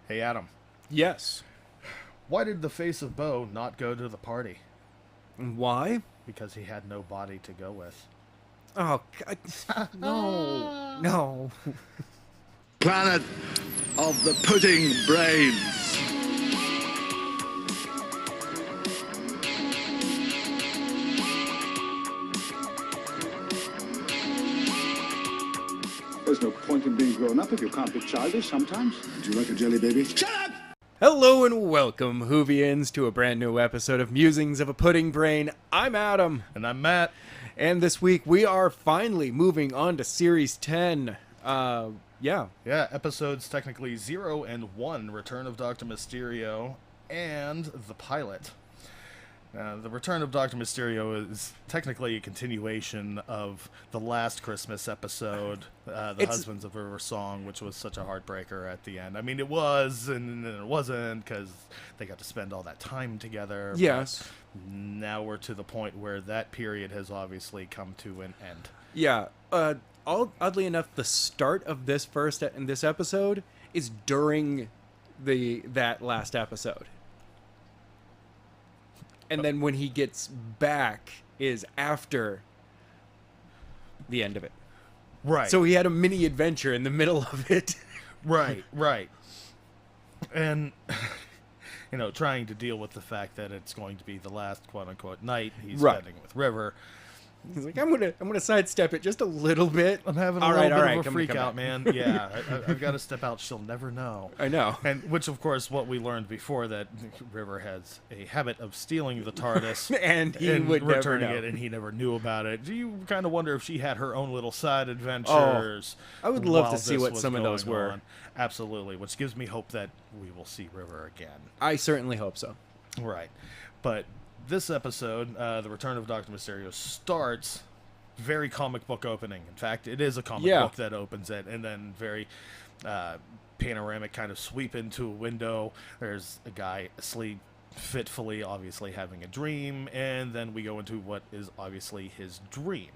Hey, Adam. Yes. Why did the face of Bo not go to the party? Why? Because he had no body to go with. Oh, God. No. No. Planet of the pudding brains. There's no point in being grown up if you can't be childish sometimes. Do you like a jelly baby? Shut up! Hello and welcome, Whovians, to a brand new episode of Musings of a Pudding Brain. I'm Adam. And I'm Matt. And this week we are finally moving on to Series 10. Yeah, Yeah, episodes technically 0 and 1, Return of Dr. Mysterio, and the pilot. The Return of Dr. Mysterio is technically a continuation of the last Christmas episode, The Husbands of River Song, which was such a heartbreaker at the end. I mean, it was, and then it wasn't, because they got to spend all that time together. Yes. Now we're to the point where that period has obviously come to an end. Yeah. Oddly enough, the start of this this episode is during that last episode. And then when he gets back is after the end of it. Right. So he had a mini adventure in the middle of it. Right. And, trying to deal with the fact that it's going to be the last quote-unquote night he's spending with River. He's like, I'm gonna sidestep it just a little bit. I'm having a little bit of a freak out, man. Yeah, I've got to step out. She'll never know. I know. And which, of course, what we learned before, that River has a habit of stealing the TARDIS and he would returning never know. it, and he never knew about it. Do you kind of wonder if she had her own little side adventures? I would love while to see this what was some of those going were. on? Absolutely, which gives me hope that we will see River again. I certainly hope so. Right, but this episode, The Return of Dr. Mysterio, starts very comic book opening. In fact, it is a comic book that opens it, and then very panoramic kind of sweep into a window. There's a guy asleep fitfully, obviously having a dream, and then we go into what is obviously his dream,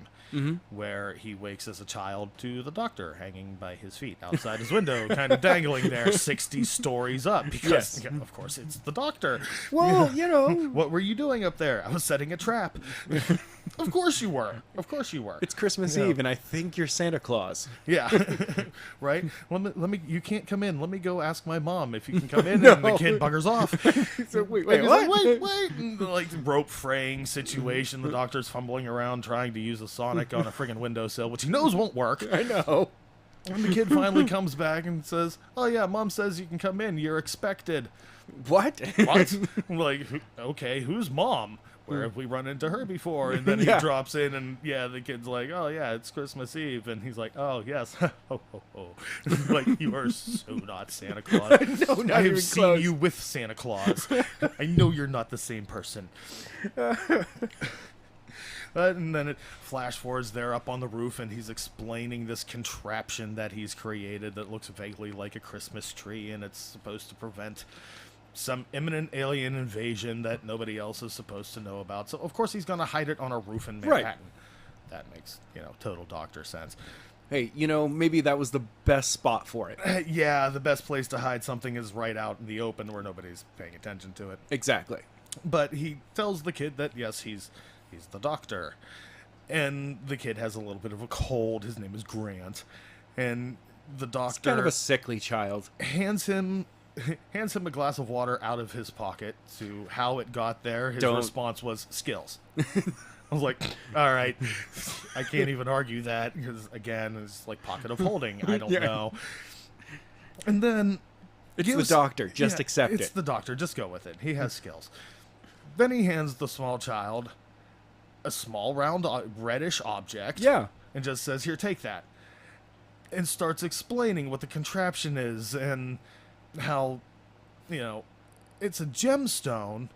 where he wakes as a child to the Doctor hanging by his feet outside his window, kind of dangling there 60 stories up, because, of course, it's the Doctor. Well, What were you doing up there? I was setting a trap. Of course you were. It's Christmas Eve, and I think you're Santa Claus. Yeah, right. Let me. You can't come in. Let me go ask my mom if you can come in. And the kid buggers off. So, wait, Like, he's what? like, wait. And, like, rope fraying situation. The Doctor's fumbling around trying to use a sonic on a friggin' windowsill, which he knows won't work. I know. And the kid finally comes back and says, "Oh yeah, Mom says you can come in. You're expected." What? What? I'm like, okay, who's Mom? Where have we run into her before? And then he drops in, and the kid's like, "Oh yeah, it's Christmas Eve," and he's like, "Oh yes, ho ho ho!" Like, you are so not Santa Claus. No, not I even have seen close. you with Santa Claus. I know you're not the same person. And then it flash forwards there up on the roof, and he's explaining this contraption that he's created that looks vaguely like a Christmas tree, and it's supposed to prevent some imminent alien invasion that nobody else is supposed to know about. So, of course, he's going to hide it on a roof in Manhattan. Right. That makes, total Doctor sense. Hey, maybe that was the best spot for it. Yeah, the best place to hide something is right out in the open where nobody's paying attention to it. Exactly. But he tells the kid that, yes, he's the Doctor. And the kid has a little bit of a cold. His name is Grant. And the Doctor... It's kind of a sickly child. hands him a glass of water out of his pocket. To how it got there, his response was skills. I was like, all right, I can't even argue that, because, again, it's like pocket of holding. I don't know. And then... It's the Doctor. Just accept it. It's the Doctor. Just go with it. He has skills. Then he hands the small child a small, round, reddish object. Yeah. And just says, "Here, take that." And starts explaining what the contraption is, and how, it's a gemstone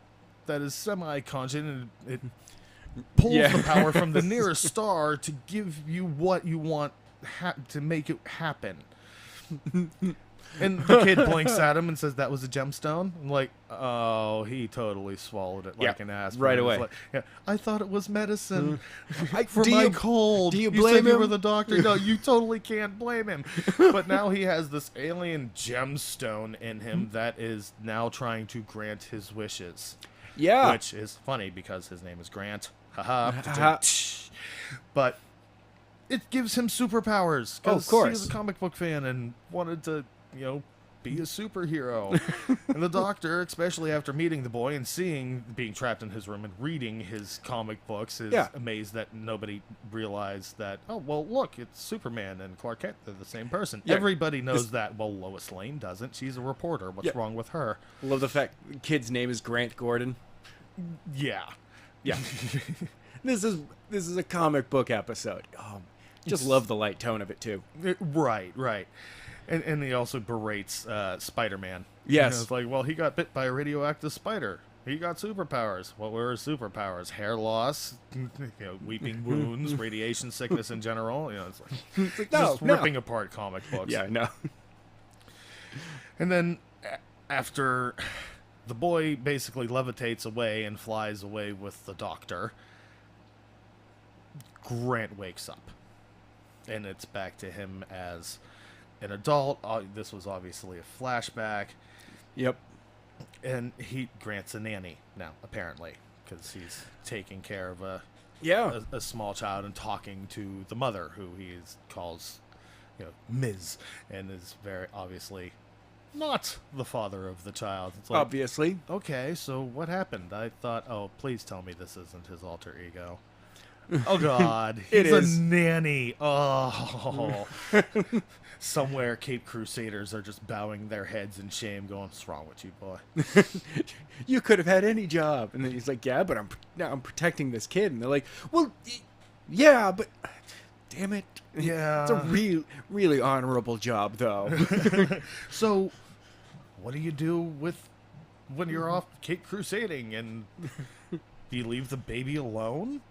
that is semi-conscious, and it pulls the power from the nearest star to give you what you want to make it happen. And the kid blinks at him and says, "That was a gemstone." I'm like, oh, he totally swallowed it like an aspirin. right away. Like, yeah, I thought it was medicine I- for do my you- cold. do you said blame you him? were the doctor. No, you totally can't blame him. But now he has this alien gemstone in him that is now trying to grant his wishes. Yeah. Which is funny because his name is Grant. Haha. Ha-ha. But it gives him superpowers. Oh, of 'cause course. he was a comic book fan and wanted to, be a superhero. And the doctor, especially after meeting the boy and being trapped in his room and reading his comic books, is amazed that nobody realized that, oh, well, look, it's Superman and Clark Kent. They're the same person. Yeah. Everybody knows that. Well, Lois Lane doesn't. She's a reporter. What's wrong with her? Love the fact the kid's name is Grant Gordon. Yeah. Yeah. This is a comic book episode. Just love the light tone of it too. Right. And he also berates Spider-Man. Yes. It's like, well, he got bit by a radioactive spider. He got superpowers. What were his superpowers? Hair loss, weeping wounds, radiation sickness in general. It's like, just ripping apart comic books. Yeah, I know. And then after the boy basically levitates away and flies away with the doctor, Grant wakes up. And it's back to him as an adult. This was obviously a flashback. Yep. And Grant's a nanny now, apparently, because he's taking care of a small child and talking to the mother, who calls, Ms., and is very obviously not the father of the child. It's like, Obviously. okay, so what happened? I thought, oh, please tell me this isn't his alter ego. Oh, God. It He's is. a nanny. Oh. Somewhere Cape Crusaders are just bowing their heads in shame, going, what's wrong with you, boy? You could have had any job. And then he's like, yeah, but I'm protecting this kid. And they're like, well, yeah, but damn it. Yeah. It's a really honorable job, though. So, what do you do when you're off Cape Crusading? And do you leave the baby alone?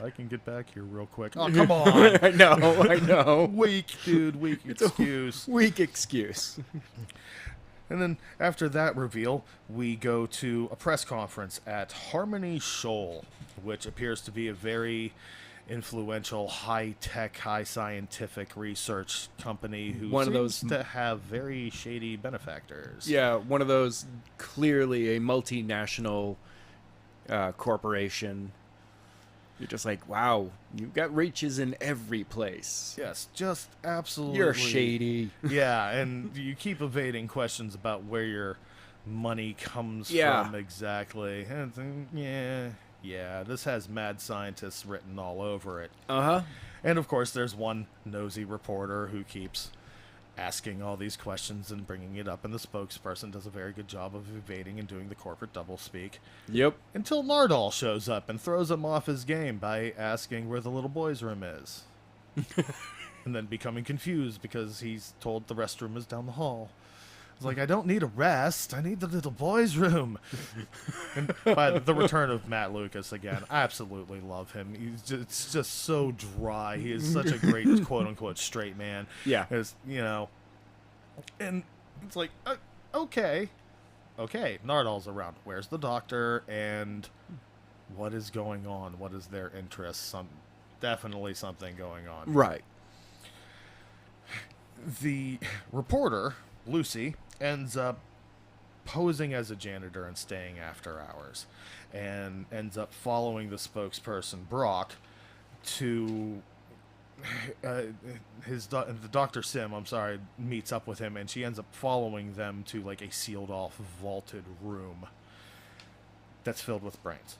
I can get back here real quick. Oh, come on. I know. Weak, dude. Weak excuse. Weak excuse. And then after that reveal, we go to a press conference at Harmony Shoal, which appears to be a very influential, high-tech, high-scientific research company who seems to have very shady benefactors. Yeah, one of those clearly a multinational corporation. You're just like, wow, you've got reaches in every place. Yes, just absolutely. You're shady. Yeah, and you keep evading questions about where your money comes from exactly. And yeah, this has mad scientists written all over it. Uh-huh. And of course, there's one nosy reporter who keeps asking all these questions and bringing it up, and the spokesperson does a very good job of evading and doing the corporate doublespeak. Yep. Until Nardal shows up and throws him off his game by asking where the little boy's room is. And then becoming confused because he's told the restroom is down the hall. It's like, I don't need a rest. I need the little boy's room. And by the return of Matt Lucas again, I absolutely love him. It's just so dry. He is such a great quote-unquote straight man. Yeah. And it's like, okay, Nardal's around. Where's the doctor? And what is going on? What is their interest? Definitely something going on. Right. The reporter, Lucy, ends up posing as a janitor and staying after hours, and ends up following the spokesperson, Brock, to the Dr. Sim, meets up with him, and she ends up following them to like a sealed off vaulted room that's filled with brains.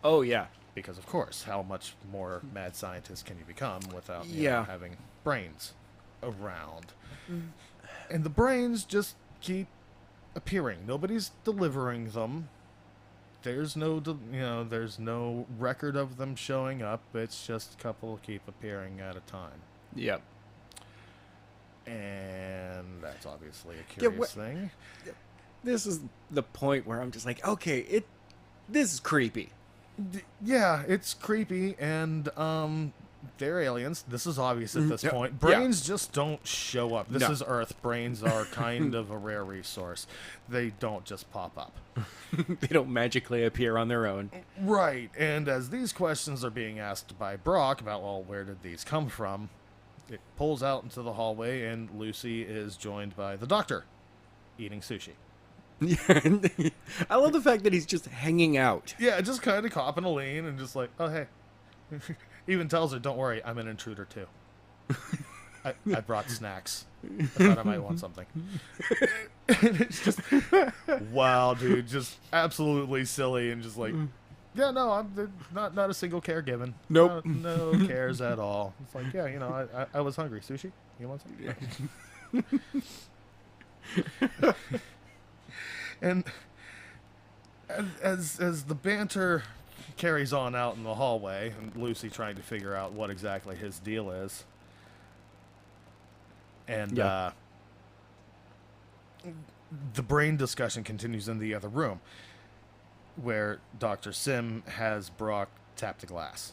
Oh, yeah. Because of course, how much more mad scientist can you become without having brains around? And the brains just keep appearing. Nobody's delivering them. There's no record of them showing up. It's just a couple keep appearing at a time. Yep. And that's obviously a curious thing. This is the point where I'm just like, okay, this is creepy. Yeah, it's creepy, and they're aliens. This is obvious at this point. Yeah. Brains just don't show up. This No. is Earth. Brains are kind of a rare resource. They don't just pop up. They don't magically appear on their own. Right. And as these questions are being asked by Brock about, well, where did these come from? It pulls out into the hallway, and Lucy is joined by the doctor eating sushi. I love the fact that he's just hanging out. Yeah, just kind of copping a lean and just like, oh, hey. Even tells her, don't worry, I'm an intruder too. I brought snacks. I thought I might want something. And it's just, wow, dude, just absolutely silly and just like, yeah, no, I'm not a single care given. Nope. No cares at all. It's like, yeah, you know, I was hungry. Sushi? You want some? And as the banter carries on out in the hallway, and Lucy trying to figure out what exactly his deal is, and the brain discussion continues in the other room, where Dr. Sim has Brock tap the glass.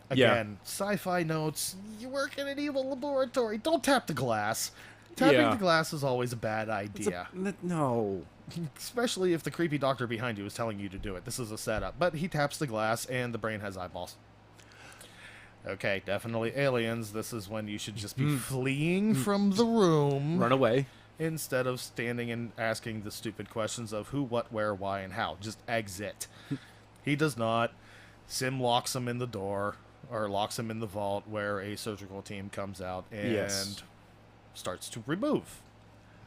Again, sci-fi notes, you work in an evil laboratory, don't tap the glass. Tapping the glass is always a bad idea. No. Especially if the creepy doctor behind you is telling you to do it. This is a setup. But he taps the glass, and the brain has eyeballs. Okay, definitely aliens. This is when you should just be fleeing from the room. Run away. Instead of standing and asking the stupid questions of who, what, where, why, and how. Just exit. He does not. Sim locks him in the door, or locks him in the vault, where a surgical team comes out and starts to remove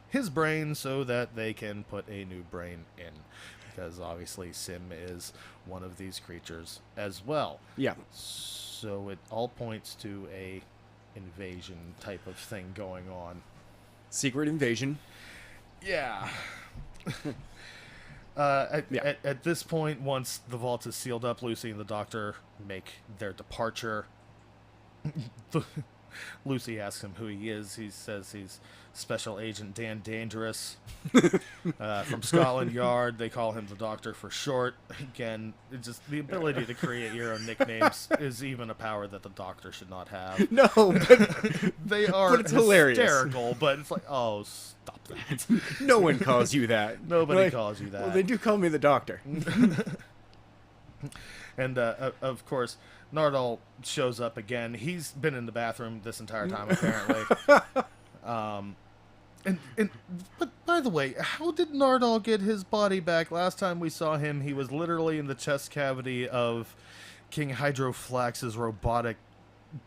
his brain so that they can put a new brain in. Because obviously Sim is one of these creatures as well. Yeah. So it all points to a invasion type of thing going on. Secret invasion. Yeah. At this point, once the vault is sealed up, Lucy and the doctor make their departure. Lucy asks him who he is. He says he's Special Agent Dan Dangerous from Scotland Yard. They call him the Doctor for short. Again, it's just the ability to create your own nicknames is even a power that the Doctor should not have. No, but They are but it's hilarious. hysterical, but it's like, oh, stop that. No one calls you that. Nobody calls you that. Well, they do call me the Doctor. And, of course, Nardal shows up again. He's been in the bathroom this entire time, apparently. But by the way, how did Nardal get his body back? Last time we saw him, he was literally in the chest cavity of King Hydroflax's robotic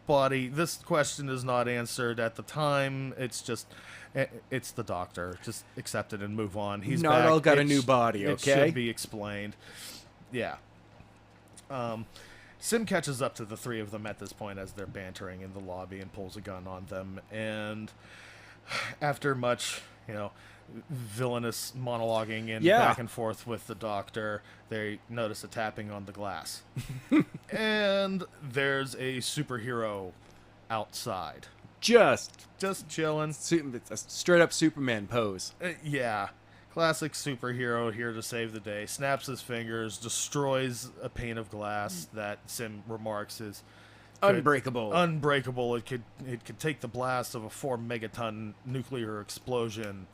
body. This question is not answered at the time. It's just, it's the Doctor. Just accept it and move on. He's back. Nardal got a new body, okay? It should be explained. Yeah. Sim catches up to the three of them at this point as they're bantering in the lobby and pulls a gun on them. And after much, villainous monologuing and back and forth with the Doctor, they notice a tapping on the glass. And there's a superhero outside. Just chilling. It's a straight up Superman pose. Yeah. Classic superhero here to save the day. Snaps his fingers, destroys a pane of glass that Sim remarks is Unbreakable. Unbreakable. It could take the blast of a 4 megaton nuclear explosion.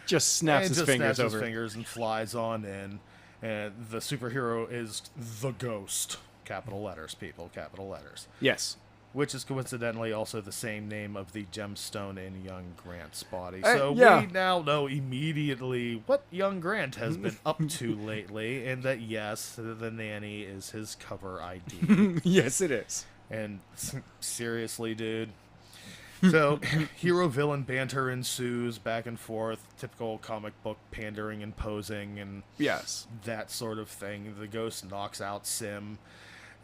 Just snaps his fingers his fingers and flies on in. And the superhero is the Ghost. Capital letters, people. Capital letters. Yes. Which is coincidentally also the same name of the gemstone in young Grant's body. We now know immediately what young Grant has been up to lately, and that, yes, the nanny is his cover ID. Yes, it is. And seriously, dude. So, hero-villain banter ensues back and forth, typical comic book pandering and posing, and that sort of thing. The Ghost knocks out Sim,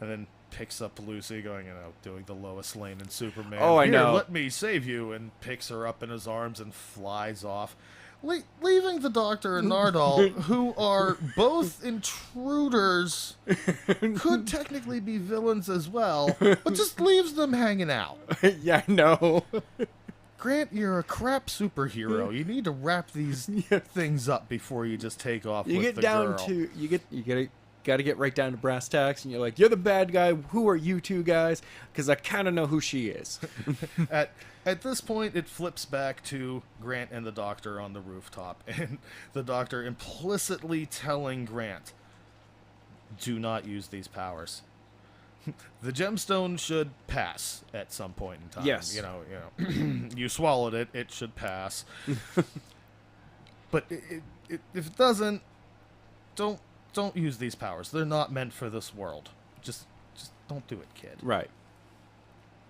and then picks up Lucy, going, doing the Lois Lane and Superman. Oh, I know. Let me save you, and picks her up in his arms and flies off, leaving the Doctor and Nardal, who are both intruders, could technically be villains as well, but just leaves them hanging out. Yeah, I know. Grant, you're a crap superhero. You need to wrap these things up before you just take off with the girl. You get got to get right down to brass tacks, and you're like, you're the bad guy. Who are you two guys? Because I kind of know who she is. At this point, it flips back to Grant and the Doctor on the rooftop, and the Doctor implicitly telling Grant, do not use these powers. The gemstone should pass at some point in time. Yes. You know, you swallowed it, it should pass. But if it doesn't, don't use these powers. They're not meant for this world. Just don't do it, kid. Right.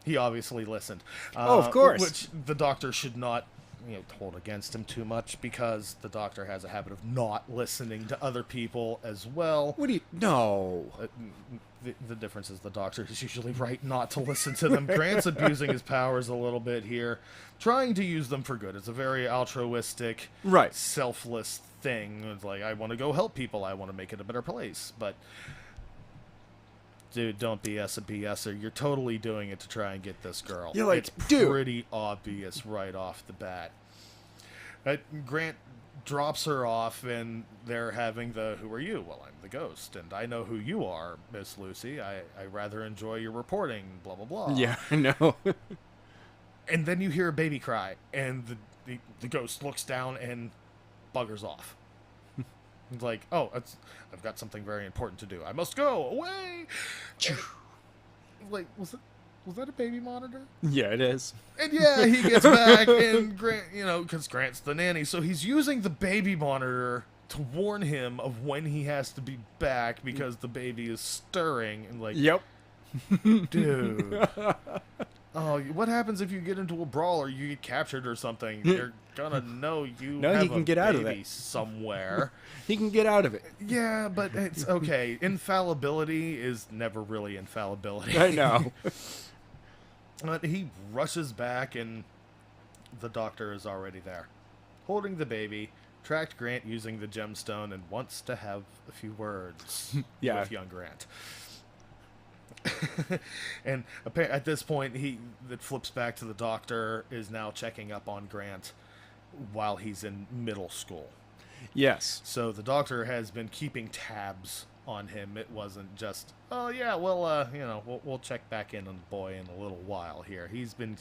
He obviously listened. Of course. Which the Doctor should not, hold against him too much, because the Doctor has a habit of not listening to other people as well. What do you... No. The difference is the Doctor is usually right not to listen to them. Grant's abusing his powers a little bit here, trying to use them for good. It's a very altruistic, right, selfless thing. It's like, I want to go help people. I want to make it a better place. But, dude, don't BS a BSer. You're totally doing it to try and get this girl. You're like, it's dude, pretty obvious right off the bat. Grant drops her off, and they're having the, who are you? Well, I'm the ghost, and I know who you are, Miss Lucy. I rather enjoy your reporting, blah, blah, blah. Yeah, I know. And then you hear a baby cry, and the ghost looks down and buggers off. It's like, oh, I've got something very important to do. I must go away. Like, was that a baby monitor? Yeah, it is. And yeah, he gets back, and Grant, because Grant's the nanny, so he's using the baby monitor to warn him of when he has to be back because the baby is stirring. And like, yep, dude. Oh, what happens if you get into a brawl or you get captured or something? You're gonna know you have he can get out of baby it somewhere. He can get out of it. Yeah, but it's okay. Infallibility is never really infallibility. I know. But he rushes back, and the Doctor is already there, holding the baby, tracked Grant using the gemstone, and wants to have a few words with young Grant. And at this point, it flips back to the Doctor is now checking up on Grant while he's in middle school. Yes. So the Doctor has been keeping tabs on him. It wasn't just, oh yeah, well, we'll check back in on the boy in a little while here. He's been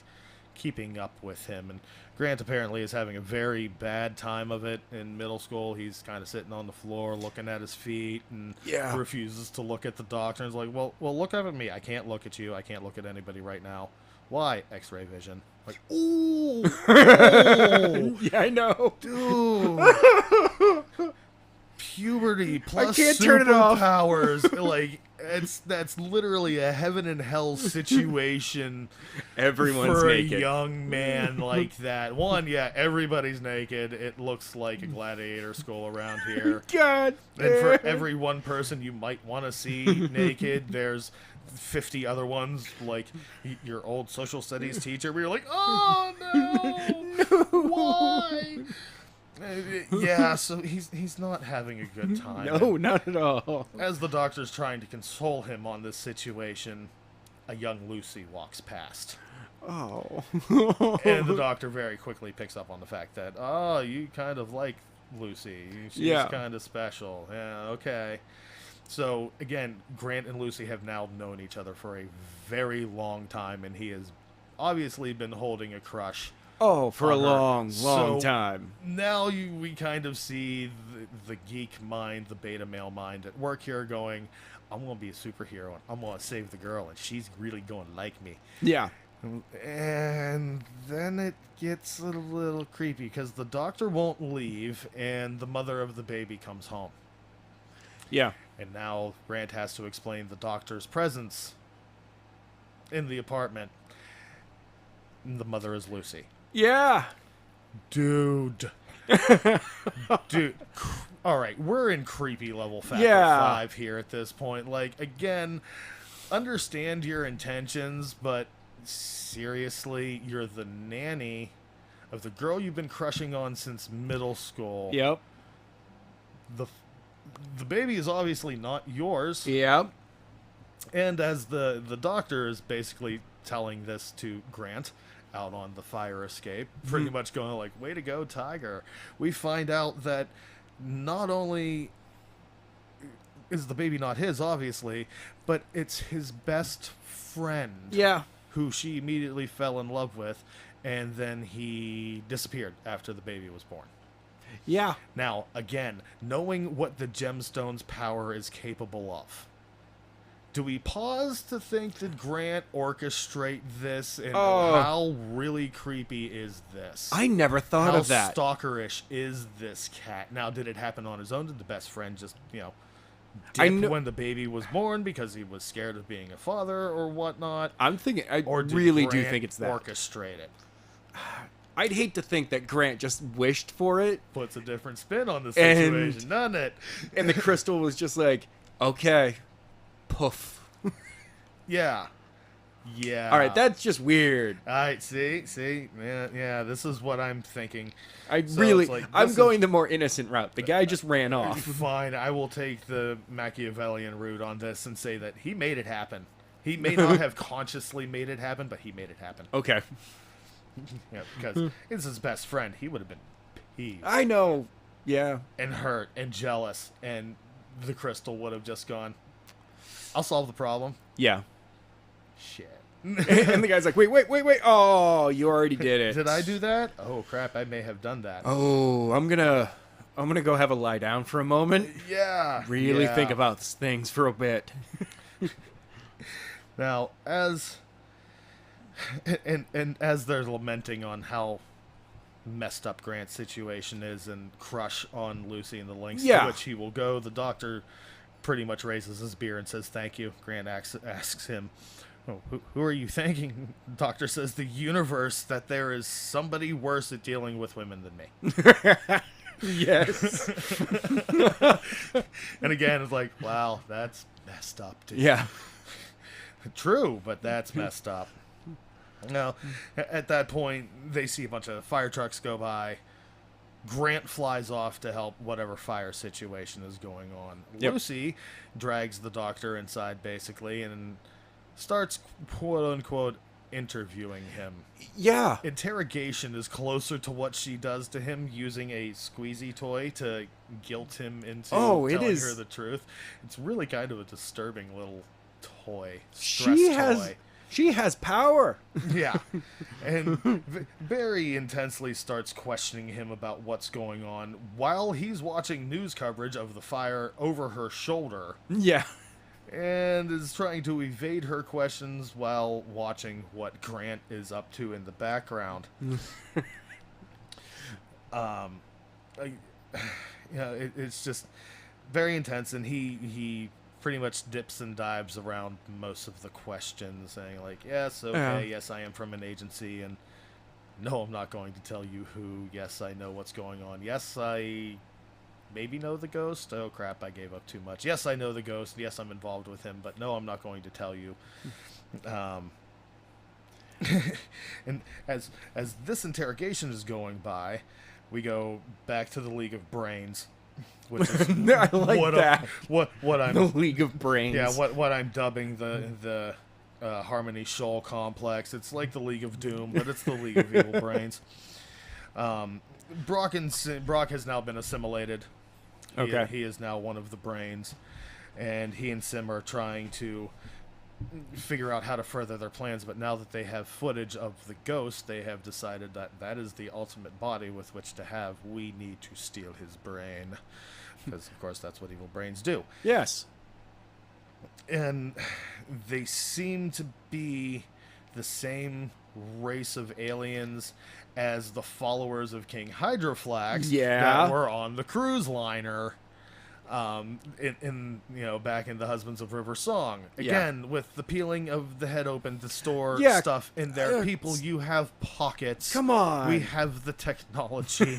keeping up with him, and Grant apparently is having a very bad time of it in middle school. He's kind of sitting on the floor looking at his feet and refuses to look at the Doctor. And is like, well, look up at me. I can't look at you. I can't look at anybody right now. Why? X-ray vision. Like, ooh. Yeah, I know. Dude. Puberty plus I can't turn it off. Superpowers. Like, that's literally a heaven and hell situation. Everyone's for naked. A young man like that. One, yeah, everybody's naked. It looks like a gladiator school around here. God. And for every one person you might want to see naked, there's 50 other ones, like your old social studies teacher, where you're like, oh no, why? Yeah, so he's not having a good time. No, not at all. As the Doctor's trying to console him on this situation, a young Lucy walks past. Oh. And the Doctor very quickly picks up on the fact that, oh, you kind of like Lucy. She's kind of special. Yeah, okay. So, again, Grant and Lucy have now known each other for a very long time, and he has obviously been holding a crush. Oh, for a long so time. Now we kind of see the geek mind, the beta male mind at work here going, I'm going to be a superhero, and I'm going to save the girl, and she's really going to like me. Yeah. And then it gets a little creepy, because the Doctor won't leave, and the mother of the baby comes home. Yeah. And now Grant has to explain the Doctor's presence in the apartment. And the mother is Lucy. Yeah. Dude. Dude. All right, we're in creepy level factor 5 here at this point. Like, again, understand your intentions, but seriously, you're the nanny of the girl you've been crushing on since middle school. Yep. The baby is obviously not yours. Yep. And as the Doctor is basically telling this to Grant out on the fire escape, pretty much going like, way to go, Tiger. We find out that not only is the baby not his, obviously, but it's his best friend. Yeah. Who she immediately fell in love with, and then he disappeared after the baby was born. Yeah. Now, again, knowing what the gemstone's power is capable of, do we pause to think, did Grant orchestrate this? And how really creepy is this? I never thought of that. How stalkerish is this cat? Now, did it happen on his own? Did the best friend just, dip when the baby was born because he was scared of being a father or whatnot? I'm thinking, I or did really Grant do think it's that. orchestrate it? I'd hate to think that Grant just wished for it. Puts a different spin on the situation, doesn't it? And the crystal was just like, okay, poof. Yeah. Yeah. All right, that's just weird. All right, see, yeah, this is what I'm thinking. I'm this going the more innocent route. The guy just ran off. Fine, I will take the Machiavellian route on this and say that he made it happen. He may not have consciously made it happen, but he made it happen. Okay. Yeah, because it's his best friend. He would have been peeved. I know. Yeah. And hurt and jealous, and the crystal would have just gone, I'll solve the problem. Yeah. Shit. And the guy's like, wait. Oh, you already did it. Did I do that? Oh, crap, I may have done that. Oh, I'm gonna go have a lie down for a moment. Yeah. Really think about things for a bit. Now, as they're lamenting on how messed up Grant's situation is and crush on Lucy and the lengths to which he will go, the doctor pretty much raises his beer and says thank you. Grant asks him, oh, who are you thanking? The doctor says the universe, that there is somebody worse at dealing with women than me. Yes. And again, it's like, wow, that's messed up, dude. Yeah. True, but that's messed up. Now, at that point, they see a bunch of fire trucks go by. Grant flies off to help whatever fire situation is going on. Yep. Lucy drags the doctor inside, basically, and starts, quote-unquote, interviewing him. Yeah. Interrogation is closer to what she does to him, using a squeezy toy to guilt him into telling her the truth. It's really kind of a disturbing little toy. She has power. Yeah. And very intensely starts questioning him about what's going on while he's watching news coverage of the fire over her shoulder. Yeah. And is trying to evade her questions while watching what Grant is up to in the background. It's just very intense, and he pretty much dips and dives around most of the questions, saying like, yes, okay, yes, I am from an agency, and no, I'm not going to tell you who. Yes, I know what's going on. Yes, I maybe know the ghost. Oh crap, I gave up too much. Yes, I know the ghost. Yes, I'm involved with him, but no, I'm not going to tell you. And as this interrogation is going by, we go back to the League of Brains. Which is I like that. What I'm the League of Brains. Yeah, what I'm dubbing the Harmony Shoal complex. It's like the League of Doom, but it's the League of Evil Brains. Brock has now been assimilated. Okay. He is now one of the brains, and he and Sim are trying to figure out how to further their plans, but now that they have footage of the ghost, they have decided that is the ultimate body with which to have. We need to steal his brain, because of course that's what evil brains do. Yes. And they seem to be the same race of aliens as the followers of King Hydroflax that were on the cruise liner. In back in the Husbands of River Song again, with the peeling of the head open to store stuff in there. People, you have pockets. Come on, we have the technology.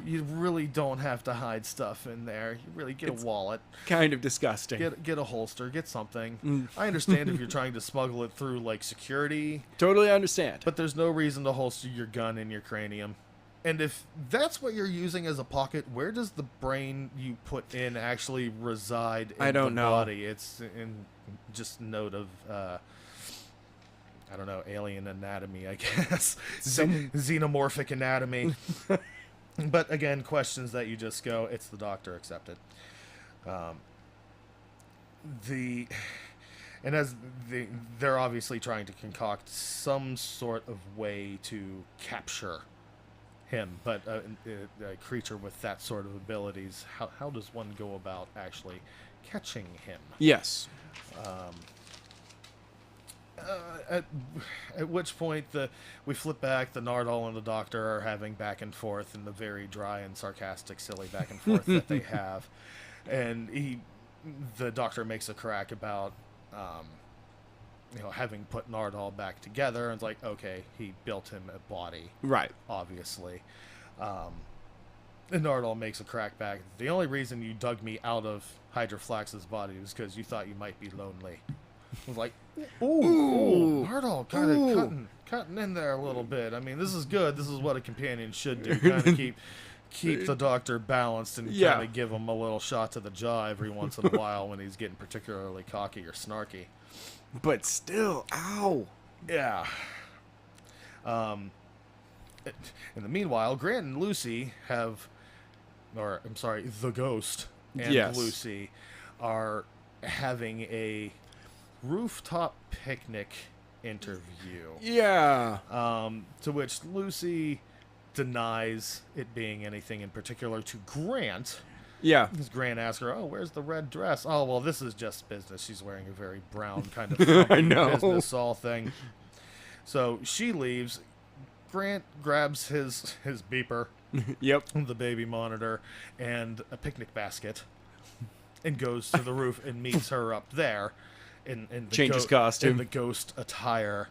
You really don't have to hide stuff in there. You really get a wallet. Kind of disgusting. Get a holster. Get something. I understand if you're trying to smuggle it through like security. Totally understand. But there's no reason to holster your gun in your cranium. And if that's what you're using as a pocket, where does the brain you put in actually reside in the body? It's in just note of, I don't know, alien anatomy, I guess. Xenomorphic anatomy. But again, questions that you just go, it's the doctor, accept it. they're obviously trying to concoct some sort of way to capture him, but a creature with that sort of abilities, how does one go about actually catching him? Yes. At which point we flip back. The Nardole and the Doctor are having back and forth in the very dry and sarcastic, silly back and forth that they have, and the Doctor makes a crack about having put Nardole back together, and it's like, okay, he built him a body, Right. obviously. And Nardole makes a crack back. The only reason you dug me out of Hydroflax's body was because you thought you might be lonely. I was like, ooh, Nardole kind of cutting in there a little bit. I mean, this is good. This is what a companion should do. Kind of keep the Doctor balanced and kind of give him a little shot to the jaw every once in a while when he's getting particularly cocky or snarky. But still, ow. Yeah. In the meanwhile, Grant and Lucy the Ghost and Lucy are having a rooftop picnic interview. Yeah. To which Lucy denies it being anything in particular to Grant. Yeah. Because Grant asks her, where's the red dress? Oh, well, this is just business. She's wearing a very brown kind of I know. business all thing. So she leaves. Grant grabs his beeper, Yep. the baby monitor, and a picnic basket, and goes to the roof and meets her up there. Changes costume. in the ghost attire,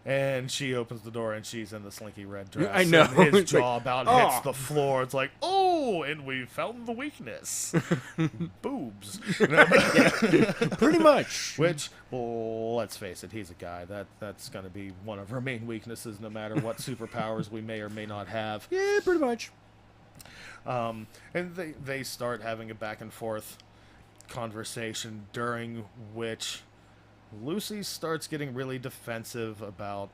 and she opens the door and she's in the slinky red dress. I know. And his It's jaw like, about oh. hits the floor. It's like, and we found the weakness. Boobs. Pretty much. Which, let's face it, he's a guy. That's going to be one of our main weaknesses, no matter what superpowers we may or may not have. Yeah, pretty much. And they start having a back and forth conversation, during which Lucy starts getting really defensive about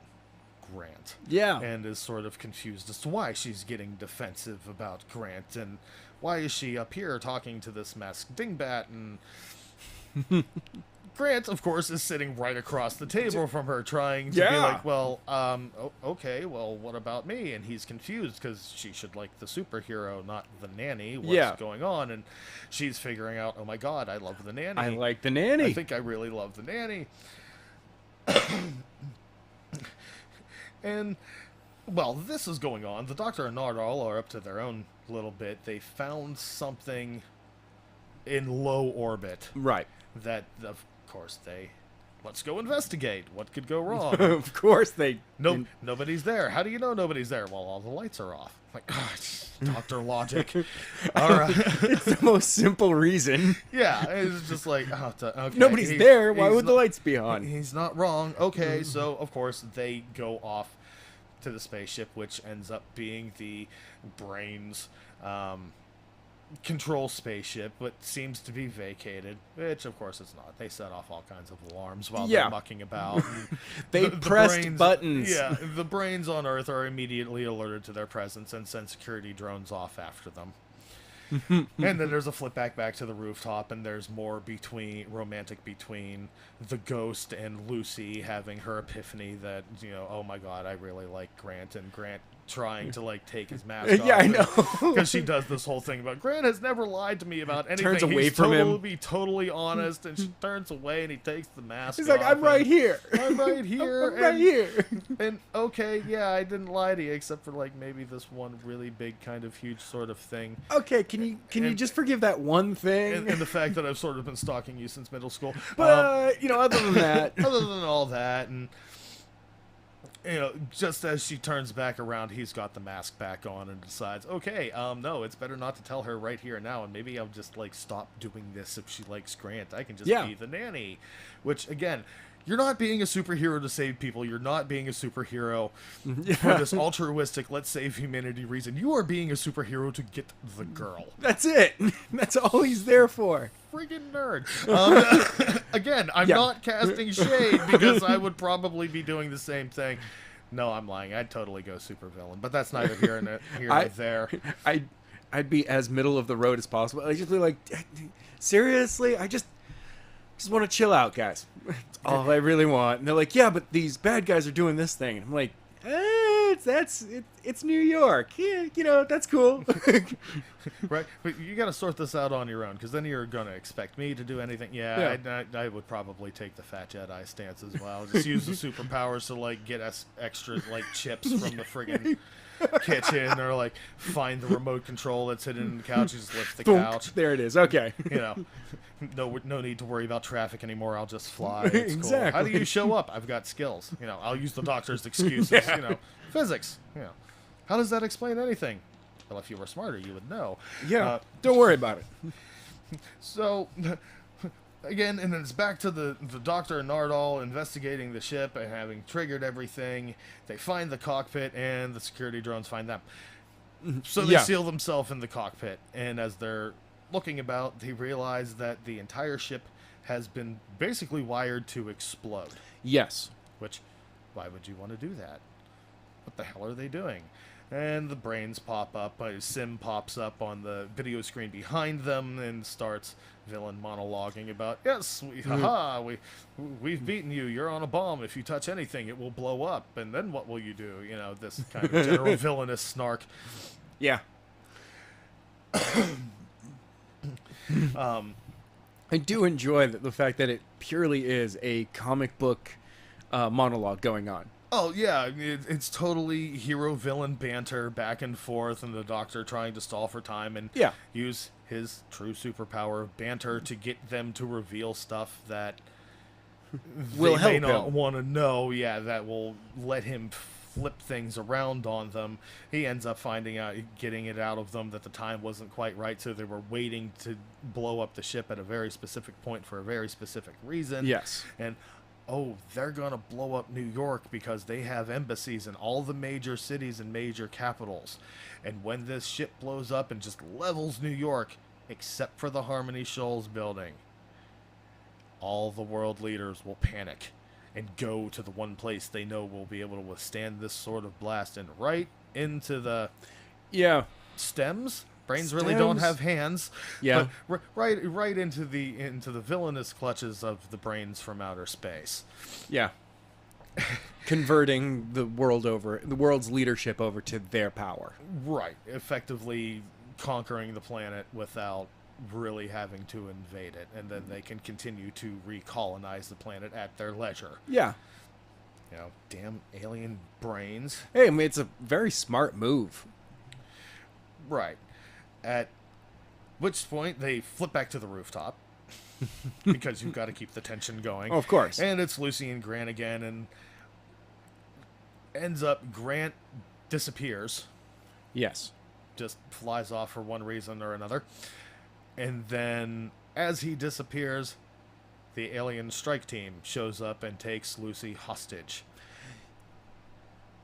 Grant. Yeah. And is sort of confused as to why she's getting defensive about Grant, and why is she up here talking to this masked dingbat, and Grant, of course, is sitting right across the table from her, trying to be like, well, okay, well, what about me? And he's confused because she should like the superhero, not the nanny. What's going on? And she's figuring out, oh my god, I love the nanny. I like the nanny. I think I really love the nanny. And, well, this is going on. The Doctor and Nardole are up to their own little bit. They found something in low orbit. Right. That, of course, let's go investigate. What could go wrong? Of course they... Nobody's there. How do you know nobody's there? Well, all the lights are off. Like, Doctor Logic. All right. It's the most simple reason. Yeah, it's just like, okay. Nobody's there. Why would the lights be on? He's not wrong. Okay, so, of course, they go off to the spaceship, which ends up being the Brains control spaceship, but seems to be vacated, which of course it's not. They set off all kinds of alarms while they're mucking about. They pressed buttons. Yeah, the Brains on Earth are immediately alerted to their presence and send security drones off after them. And then there's a flip back to the rooftop, and there's more romantic between the Ghost and Lucy having her epiphany that, oh my god, I really like Grant, and Grant trying to like take his mask off. Yeah, I know. Because she does this whole thing about Grant has never lied to me about anything. Turns away from him. Be totally honest, and she turns away and he takes the mask He's off. like, I'm right here. I'm right here. I'm right here. And okay, yeah, I didn't lie to you, except for like maybe this one really big kind of huge sort of thing. Okay, can you just forgive that one thing? And the fact that I've sort of been stalking you since middle school. But, other than that. Other than all that, and just as she turns back around, he's got the mask back on and decides, okay, no, it's better not to tell her right here and now, and maybe I'll just, like, stop doing this if she likes Grant. I can just be the nanny. Which, again, you're not being a superhero to save people. You're not being a superhero for this altruistic, let's save humanity reason. You are being a superhero to get the girl. That's it. That's all he's there for. Friggin' nerd. Again, I'm not casting shade because I would probably be doing the same thing. No, I'm lying. I'd totally go supervillain, but that's neither here nor there. I'd be as middle of the road as possible. I'd just be like, seriously, I just just want to chill out, guys. That's all I really want. And they're like, yeah, but these bad guys are doing this thing. And I'm like, it's New York. Yeah, that's cool. Right, but you got to sort this out on your own, because then you're gonna expect me to do anything. Yeah. I would probably take the fat Jedi stance as well. Just use the superpowers to like get us extra like chips from the friggin' kitchen, or like find the remote control that's hidden in the couch. You just lift the couch. There it is. Okay. No need to worry about traffic anymore. I'll just fly. It's Exactly. cool. How do you show up? I've got skills. I'll use the doctor's excuses. Physics. How does that explain anything? Well, if you were smarter, you would know. Yeah. Don't worry about it. So, again, and then it's back to the doctor and Nardal investigating the ship and having triggered everything. They find the cockpit, and the security drones find them. So they seal themselves in the cockpit, and as they're looking about, they realize that the entire ship has been basically wired to explode. Yes. Which, why would you want to do that? What the hell are they doing? And the brains pop up. A sim pops up on the video screen behind them and starts villain monologuing about, yes, we've beaten you. You're on a bomb. If you touch anything, it will blow up. And then what will you do? This kind of general villainous snark. Yeah. I do enjoy the fact that it purely is a comic book monologue going on. Oh, yeah, it's totally hero-villain banter back and forth, and the Doctor trying to stall for time and use his true superpower of banter to get them to reveal stuff that will they may help not him. want to know, that will let him flip things around on them. He ends up finding out, getting it out of them, that the time wasn't quite right, so they were waiting to blow up the ship at a very specific point for a very specific reason. Yes. And they're going to blow up New York because they have embassies in all the major cities and major capitals. And when this ship blows up and just levels New York, except for the Harmony Shoals building, all the world leaders will panic and go to the one place they know will be able to withstand this sort of blast, and right into the stems. Brains really don't have hands. Yeah. But right into the villainous clutches of the brains from outer space. Yeah. Converting the world's leadership over to their power. Right. Effectively conquering the planet without really having to invade it, and then they can continue to recolonize the planet at their leisure. Yeah. Damn alien brains. Hey, I mean, it's a very smart move. Right. At which point they flip back to the rooftop because you've got to keep the tension going. Oh, of course. And it's Lucy and Grant again, and ends up Grant disappears. Yes. Just flies off for one reason or another. And then as he disappears, the alien strike team shows up and takes Lucy hostage.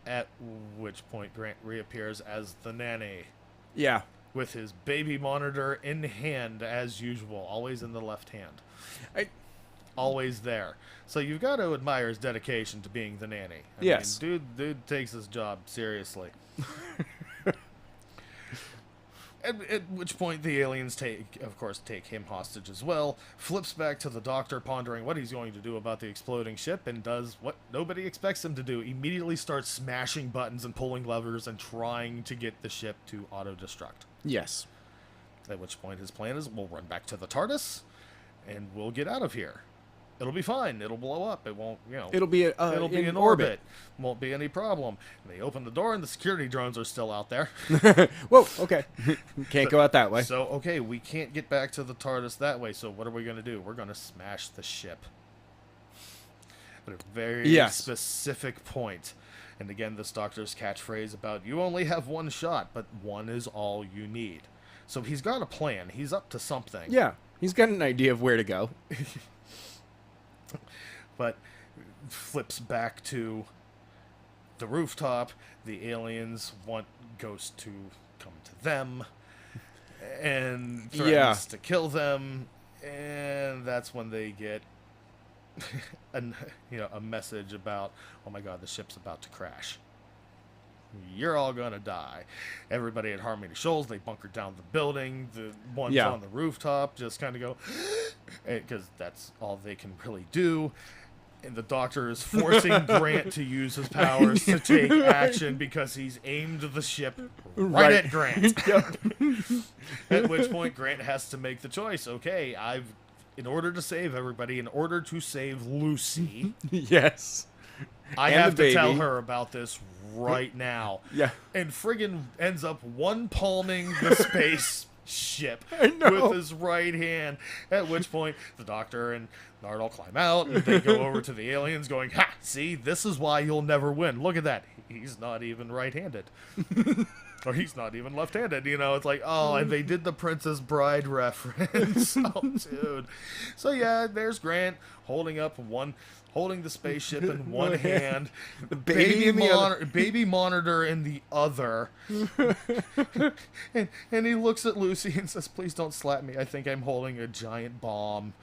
At which point Grant reappears as the nanny. Yeah. With his baby monitor in hand, as usual, always in the left hand. Always there. So you've got to admire his dedication to being the nanny. I mean, dude takes his job seriously. At which point the aliens take him hostage as well. Flips back to the Doctor, pondering what he's going to do about the exploding ship, and does what nobody expects him to do. Immediately starts smashing buttons and pulling levers and trying to get the ship to auto-destruct. Yes. At which point his plan is, we'll run back to the TARDIS, and we'll get out of here. It'll be fine. It'll blow up. It won't, It'll be in orbit. Won't be any problem. And they open the door, and the security drones are still out there. Whoa, okay. Can't go out that way. So, okay, we can't get back to the TARDIS that way, so what are we going to do? We're going to smash the ship. At a very specific point. And again, this Doctor's catchphrase about, you only have one shot, but one is all you need. So he's got a plan. He's up to something. Yeah, he's got an idea of where to go. But flips back to the rooftop. The aliens want Ghost to come to them and threatens to kill them. And that's when they get a message about, oh my god, the ship's about to crash. You're all gonna die. Everybody at Harmony Shoals, they bunker down the building. The ones on the rooftop just kind of go, because that's all they can really do. And the Doctor is forcing Grant to use his powers to take action because he's aimed the ship right at Grant. At which point, Grant has to make the choice. Okay, in order to save everybody, in order to save Lucy, yes, I have to tell her about this right now. Yeah. And friggin' ends up one-palming the space ship with his right hand. At which point, the Doctor and Nardole climb out, and they go over to the aliens going, ha, see, this is why you'll never win. Look at that. He's not even right-handed. Or he's not even left-handed, it's like, oh, and they did the Princess Bride reference. Oh, dude. So yeah, there's Grant holding the spaceship in one hand, the baby monitor in the other, and he looks at Lucy and says, "Please don't slap me. I think I'm holding a giant bomb."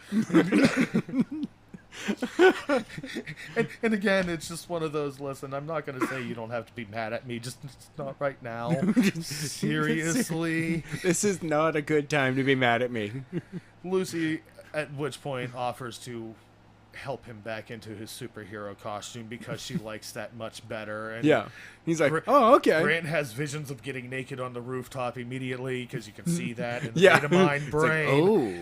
and again, it's just one of those. Listen, I'm not going to say you don't have to be mad at me. Just not right now. Seriously, this is not a good time to be mad at me. Lucy, at which point, offers to help him back into his superhero costume because she likes that much better. And he's like, oh, okay. Grant has visions of getting naked on the rooftop immediately because you can see that in the data mind brain. Like, oh.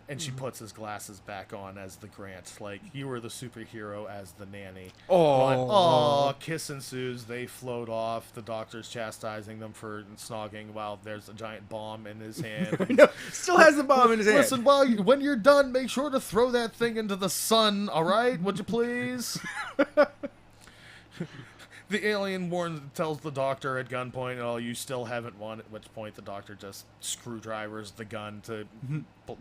And she puts his glasses back on as the Grant. Like, you were the superhero as the nanny. Oh. Kiss ensues. They float off. The Doctor's chastising them for snogging while there's a giant bomb in his hand. No, still has the bomb in his hand. Listen, when you're done, make sure to throw that thing into the sun, all right? Would you please? The alien tells the Doctor at gunpoint, oh, you still haven't won, at which point the Doctor just screwdrivers the gun to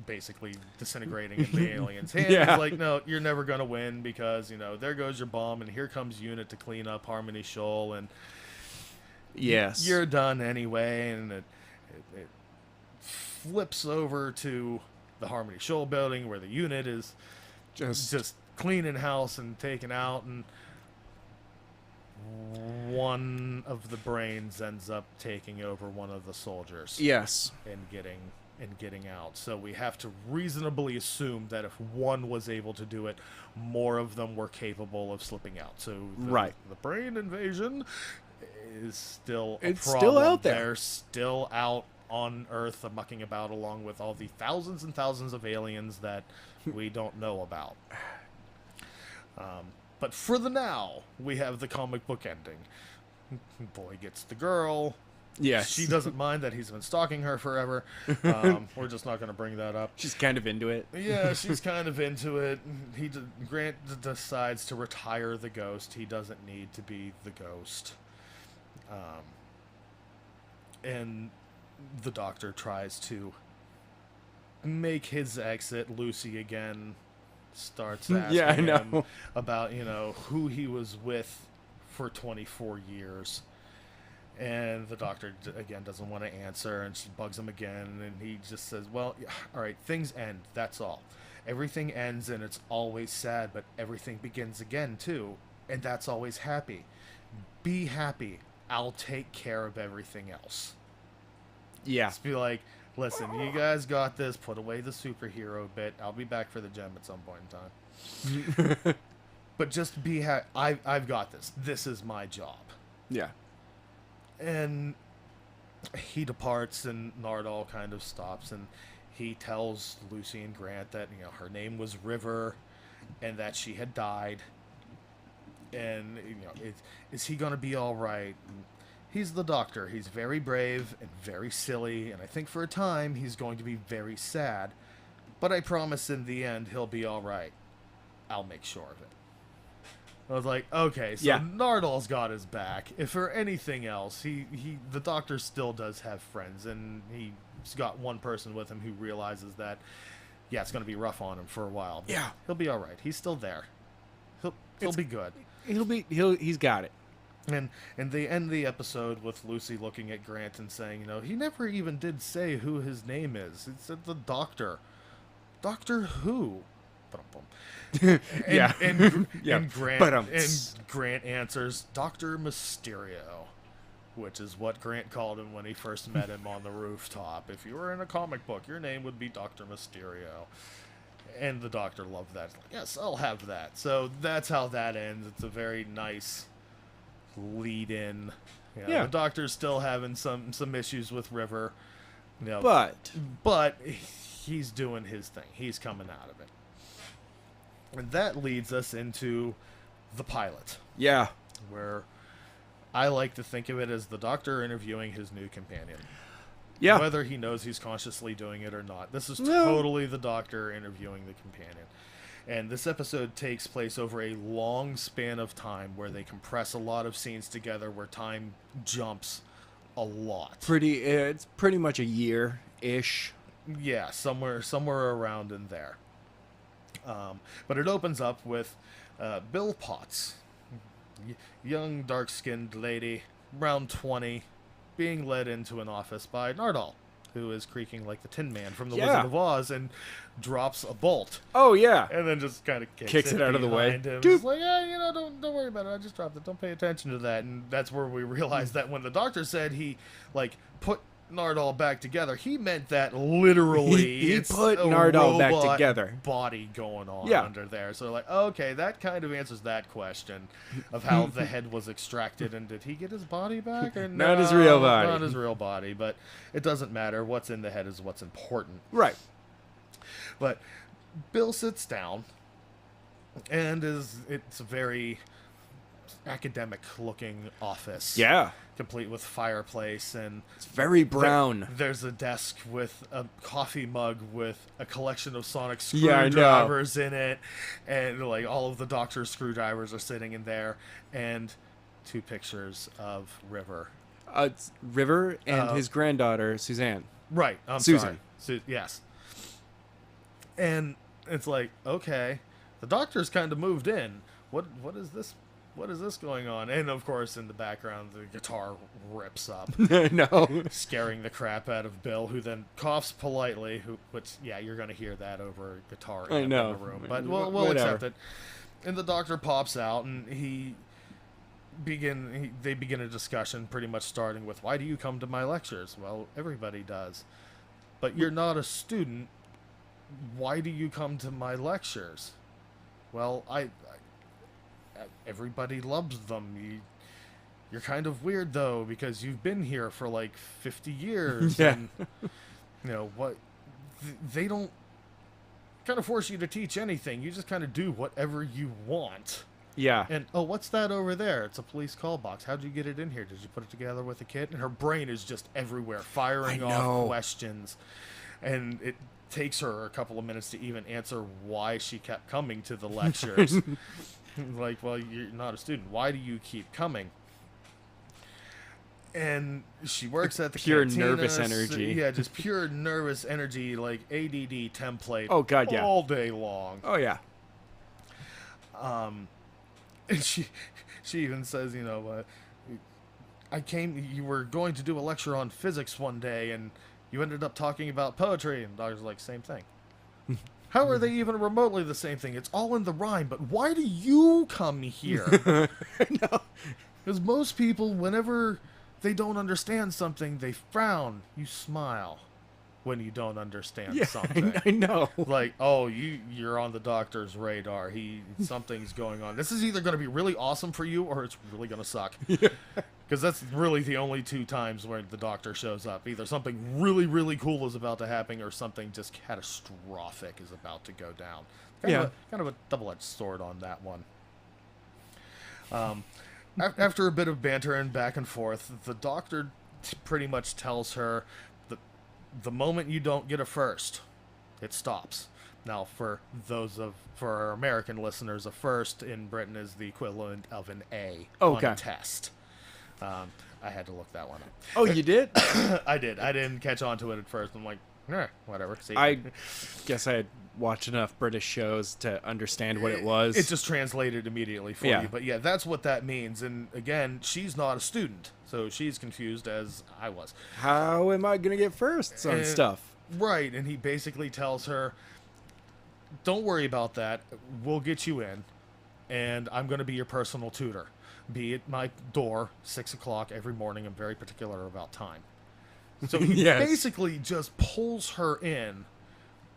basically disintegrating in the alien's hand. Yeah. He's like, no, you're never going to win because, there goes your bomb, and here comes Unit to clean up Harmony Shoal, and yes, you're done anyway, and it flips over to the Harmony Shoal building where the Unit is just cleaning house and taken out, and one of the brains ends up taking over one of the soldiers. Yes. And getting out. So we have to reasonably assume that if one was able to do it, more of them were capable of slipping out. So the brain invasion is still a problem. Still out there. They're still out on Earth mucking about along with all the thousands and thousands of aliens that we don't know about. But for the now, we have the comic book ending. Boy gets the girl. Yes. She doesn't mind that he's been stalking her forever. We're just not going to bring that up. She's kind of into it. Yeah, she's kind of into it. Grant decides to retire the ghost. He doesn't need to be the ghost. And the Doctor tries to make his exit. Lucy again starts asking him about, who he was with for 24 years. And the Doctor, again, doesn't want to answer, and she bugs him again, and he just says, well, all right, things end, that's all. Everything ends, and it's always sad, but everything begins again, too, and that's always happy. Be happy. I'll take care of everything else. Yeah. Just be like, listen, you guys got this. Put away the superhero bit. I'll be back for the gem at some point in time. But just be happy. I've got this. This is my job. Yeah. And he departs, and Nardole kind of stops, and he tells Lucy and Grant that her name was River, and that she had died. And is he gonna be all right? And he's the Doctor. He's very brave and very silly, and I think for a time he's going to be very sad. But I promise in the end he'll be all right. I'll make sure of it. I was like, okay, so Nardole's got his back. If for anything else, the Doctor still does have friends, and he's got one person with him who realizes that, it's going to be rough on him for a while. But he'll be all right. He's still there. He'll be good. He's got it. And they end the episode with Lucy looking at Grant and saying, he never even did say who his name is. It said the Doctor. Doctor who? And Grant answers, Dr. Mysterio. which is what Grant called him when he first met him on the rooftop. If you were in a comic book, your name would be Dr. Mysterio. And the Doctor loved that. Like, yes, I'll have that. So that's how that ends. It's a very nice lead-in. You know, Yeah. The Doctor's still having some issues with River. You know, but he's doing his thing. He's coming out of it. And that leads us into the pilot, Yeah. where I like to think of it as the Doctor interviewing his new companion. Yeah. Whether he knows he's consciously doing it or not. This is No. totally the Doctor interviewing the companion. And this episode takes place over a long span of time where they compress a lot of scenes together where time jumps a lot. It's pretty much a year-ish. Yeah, somewhere around in there. But it opens up with Bill Potts, young dark-skinned lady, around 20, being led into an office by Nardole, who is creaking like the Tin Man from The Wizard of Oz and drops a bolt. Oh, yeah. And then just kind of Kicks it out of the way. Him. Doop. Just like, yeah, don't worry about it. I just dropped it. Don't pay attention to that. And that's where we realized that when the Doctor said he like put Nardole back together, he meant that literally. He It's put a Nardole back robot together. Body going on Yeah. under there. So like, okay, that kind of answers that question of how the head was extracted and did he get his body back or Not his real body. Not his real body, but it doesn't matter. What's in the head is what's important. Right. But Bill sits down, and it's a very academic-looking office. Yeah. Complete with fireplace, and It's very brown. there's a desk with a coffee mug with a collection of sonic Yeah, I know. screwdrivers in it, and like all of the Doctor's screwdrivers are sitting in there, and 2 pictures of River. It's River and his granddaughter, Suzanne. Right, I'm Susan. sorry. Yes. And it's like, okay, the Doctor's kind of moved in. What is this? What is this going on? And of course, in the background, the guitar rips up, No. scaring the crap out of Bill, who then coughs politely. Which, yeah, you're gonna hear that over guitar I in know. the room, but we'll Whatever. accept it. And the Doctor pops out, and they begin a discussion, pretty much starting with, "Why do you come to my lectures?" Well, everybody does, but you're not a student. Why do you come to my lectures? Well, everybody loves them. You're kind of weird though because you've been here for like 50 years. Yeah. And, you know what? They don't kind of force you to teach anything. You just kind of do whatever you want. Yeah. And what's that over there? It's a police call box. How'd you get it in here? Did you put it together with a kid? And her brain is just everywhere, firing I off know. questions, and it takes her a couple of minutes to even answer why she kept coming to the lectures. Like, well, you're not a student. Why do you keep coming? And she works at the Pure cantina, nervous energy. Yeah, just pure nervous energy, like ADD template. Oh, God, yeah. All day long. Oh, yeah. And she even says, you know, you were going to do a lecture on physics one day, and you ended up talking about poetry. And the Doctor's like, same thing. How are they even remotely the same thing? It's all in the rhyme, but why do you come here? Because most people, whenever they don't understand something, they frown. You smile when you don't understand Yeah, something. I know. Like, oh, you're on the Doctor's radar. Something's going on. This is either going to be really awesome for you, or it's really going to suck. Because that's really the only 2 times where the Doctor shows up. Either something really, really cool is about to happen, or something just catastrophic is about to go down. Kind of a double-edged sword on that one. After a bit of banter and back and forth, the Doctor pretty much tells her that the moment you don't get a first, it stops. Now, for our American listeners, a first in Britain is the equivalent of an A on a test. I had to look that one up. Oh, you did? I did. I didn't catch on to it at first. I'm like, whatever. See, I guess I had watched enough British shows to understand what it was. It just translated immediately for you. But yeah, that's what that means. And again, she's not a student, so she's confused as I was. How am I going to get firsts on stuff? Right, and he basically tells her, don't worry about that. We'll get you in, and I'm going to be your personal tutor. be at my door 6 o'clock every morning. I'm very particular about time. So Yes. he basically just pulls her in,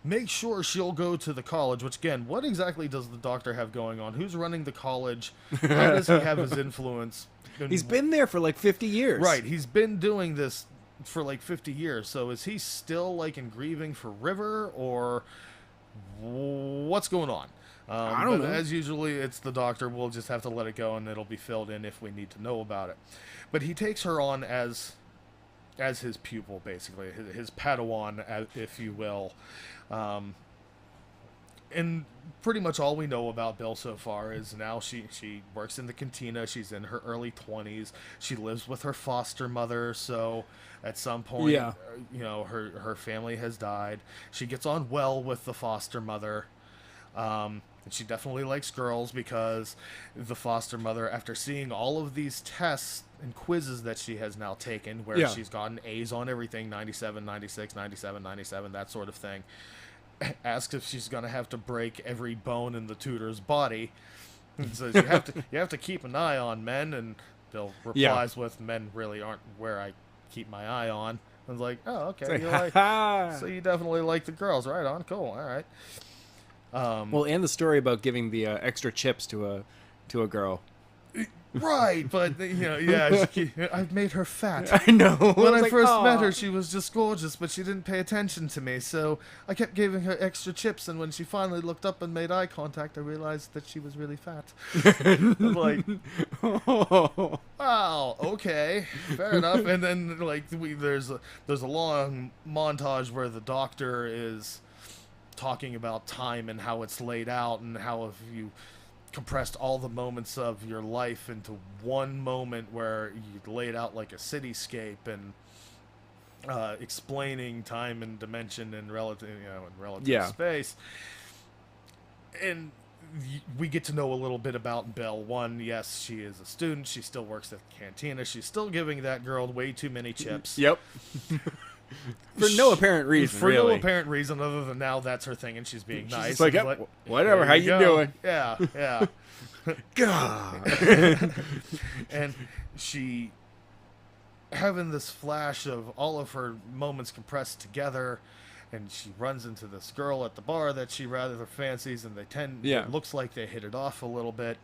make sure she'll go to the college, which, again, what exactly does the doctor have going on? Who's running the college? How does he have his influence? And He's been there for like 50 years. right, he's been doing this for like 50 years. So is he still like in grieving for River, or what's going on? I don't know. As usually, it's the doctor. We'll just have to let it go, and it'll be filled in if we need to know about it. But he takes her on as his pupil, basically, his Padawan, if you will. And pretty much all we know about Bill so far is now she works in the cantina. She's in her early 20s. She lives with her foster mother, so at some point, Yeah. Her family has died. She gets on well with the foster mother. And she definitely likes girls, because the foster mother, after seeing all of these tests and quizzes that she has now taken, where she's gotten A's on everything, 97, 96, 97, 97, that sort of thing, asks if she's going to have to break every bone in the tutor's body, and says, you have to keep an eye on men, and Bill replies with, men really aren't where I keep my eye on. I was like, oh, okay, so you definitely like the girls, right on, cool, all right. Well, and the story about giving the extra chips to a girl. Right, but I've made her fat. I know. When I like, first "Aw." met her, she was just gorgeous, but she didn't pay attention to me, so I kept giving her extra chips, and when she finally looked up and made eye contact, I realized that she was really fat. I'm like, wow, okay, fair enough. And then, like, there's a long montage where the doctor is talking about time and how it's laid out, and how if you compressed all the moments of your life into one moment where you laid out like a cityscape, and explaining time and dimension and relative space. And we get to know a little bit about Belle. One, yes, she is a student. She still works at the cantina. She's still giving that girl way too many chips. Yep. For no apparent reason, For really. no apparent reason other than now that's her thing and she's being nice. Just like, and "Yep, whatever, "There how you go." doing?" Yeah. God. And she having this flash of all of her moments compressed together, and she runs into this girl at the bar that she rather fancies, and it looks like they hit it off a little bit.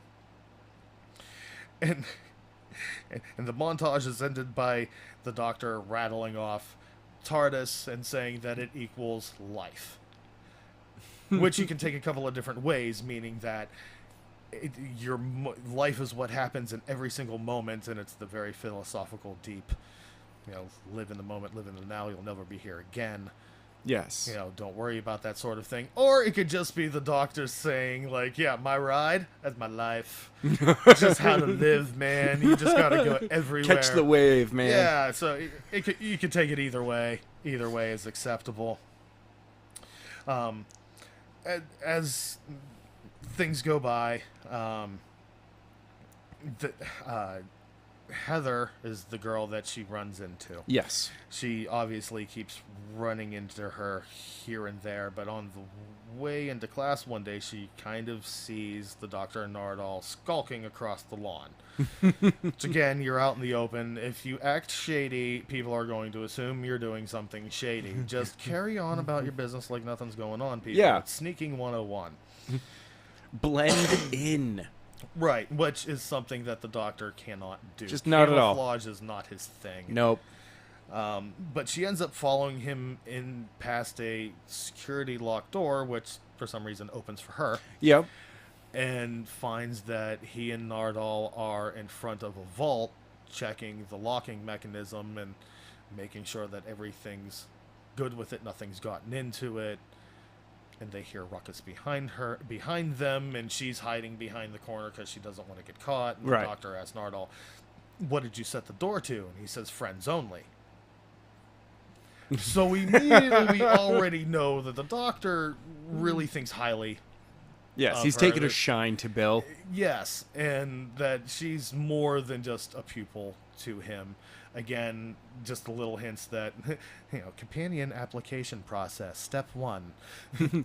And the montage is ended by the doctor rattling off TARDIS and saying that it equals life, which you can take a couple of different ways, meaning that your life is what happens in every single moment, and it's the very philosophical, deep, live in the moment, live in the now, you'll never be here again. Yes. Don't worry about that sort of thing. Or it could just be the doctor saying, like, yeah, my ride, that's my life. Just how to live, man. You just gotta go everywhere. Catch the wave, man. Yeah, so you could take it either way. Either way is acceptable. As things go by, Heather is the girl that she runs into. Yes. She obviously keeps running into her here and there, but on the way into class one day, she kind of sees the Doctor and Nardole skulking across the lawn. Which, again, you're out in the open. If you act shady, people are going to assume you're doing something shady. Just carry on about your business like nothing's going on, people. Yeah. It's sneaking 101. Blend in. Right, which is something that the Doctor cannot do. Just not at all. Camouflage is not his thing. Nope. But she ends up following him in past a security locked door, which for some reason opens for her. Yep. And finds that he and Nardole are in front of a vault, checking the locking mechanism and making sure that everything's good with it, nothing's gotten into it. And they hear ruckus behind them, and she's hiding behind the corner because she doesn't want to get caught. And the Doctor asks Nardole, "What did you set the door to?" And he says, "Friends only." So immediately we already know that the Doctor really thinks highly. Yes, he's taking a shine to Bill. Yes, and that she's more than just a pupil to him. Again, just the little hints that, companion application process, step 1.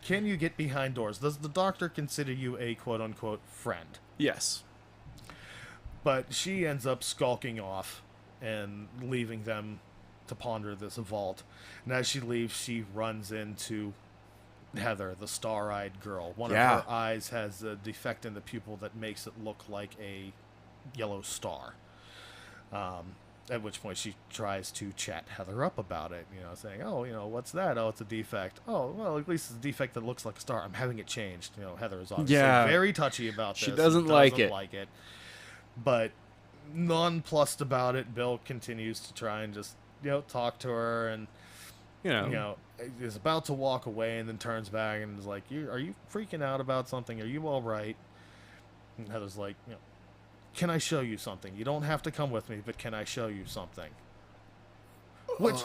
Can you get behind doors? Does the Doctor consider you a quote-unquote friend? Yes. But she ends up skulking off and leaving them to ponder this vault. And as she leaves, she runs into Heather, the star-eyed girl. One of her eyes has a defect in the pupil that makes it look like a yellow star. At which point she tries to chat Heather up about it, saying, oh, what's that? Oh, it's a defect. Oh, well, at least it's a defect that looks like a star. I'm having it changed. Heather is obviously very touchy about this. She doesn't like it. But nonplussed about it, Bill continues to try and just, talk to her and, is about to walk away and then turns back and is like, are you freaking out about something? Are you all right? And Heather's like, can I show you something? You don't have to come with me, but can I show you something? Which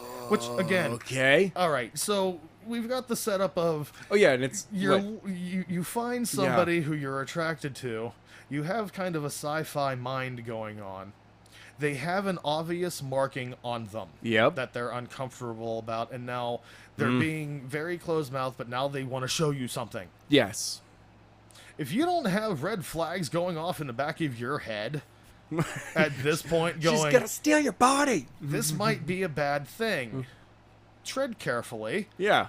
again, okay. All right, so we've got the setup of and it's you find somebody who you're attracted to. You have kind of a sci-fi mind going on. They have an obvious marking on them that they're uncomfortable about, and now they're being very closed-mouthed, but now they want to show you something. Yes. If you don't have red flags going off in the back of your head at this point going... She's gonna steal your body! This might be a bad thing. Tread carefully. Yeah.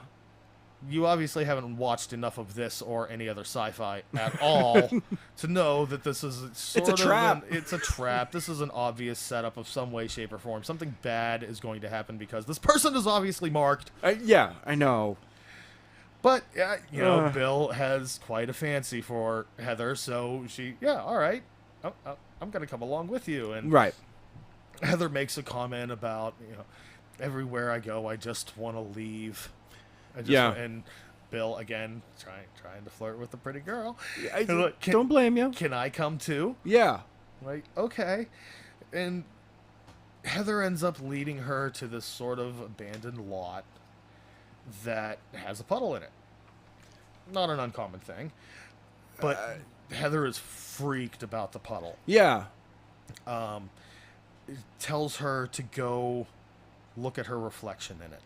You obviously haven't watched enough of this or any other sci-fi at all to know that this is it's a trap. It's a trap. This is an obvious setup of some way, shape, or form. Something bad is going to happen because this person is obviously marked. Yeah, I know. But, Bill has quite a fancy for Heather, so she, all right, I'm going to come along with you. And right. Heather makes a comment about, everywhere I go, I just want to leave. And Bill, again, trying to flirt with the pretty girl. Don't blame you. Can I come too? Yeah. Like, okay. And Heather ends up leading her to this sort of abandoned lot that has a puddle in it. Not an uncommon thing. But Heather is freaked about the puddle. Yeah. It tells her to go look at her reflection in it.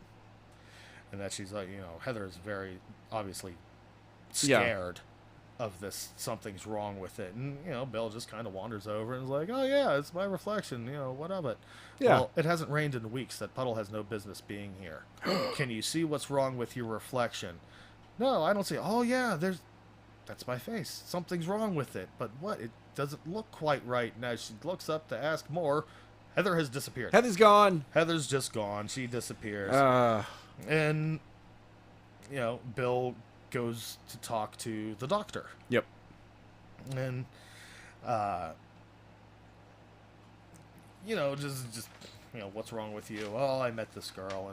And that she's like, Heather is very obviously scared of this. Something's wrong with it. And, Bill just kind of wanders over and is like, oh, yeah, it's my reflection. What of it? Yeah. Well, it hasn't rained in weeks. That puddle has no business being here. Can you see what's wrong with your reflection? No, I don't see. Oh, yeah, that's my face. Something's wrong with it. But what? It doesn't look quite right. And as she looks up to ask more, Heather has disappeared. Heather's gone. Heather's just gone. She disappears. And, Bill goes to talk to the doctor. Yep. And, just what's wrong with you? Oh, I met this girl,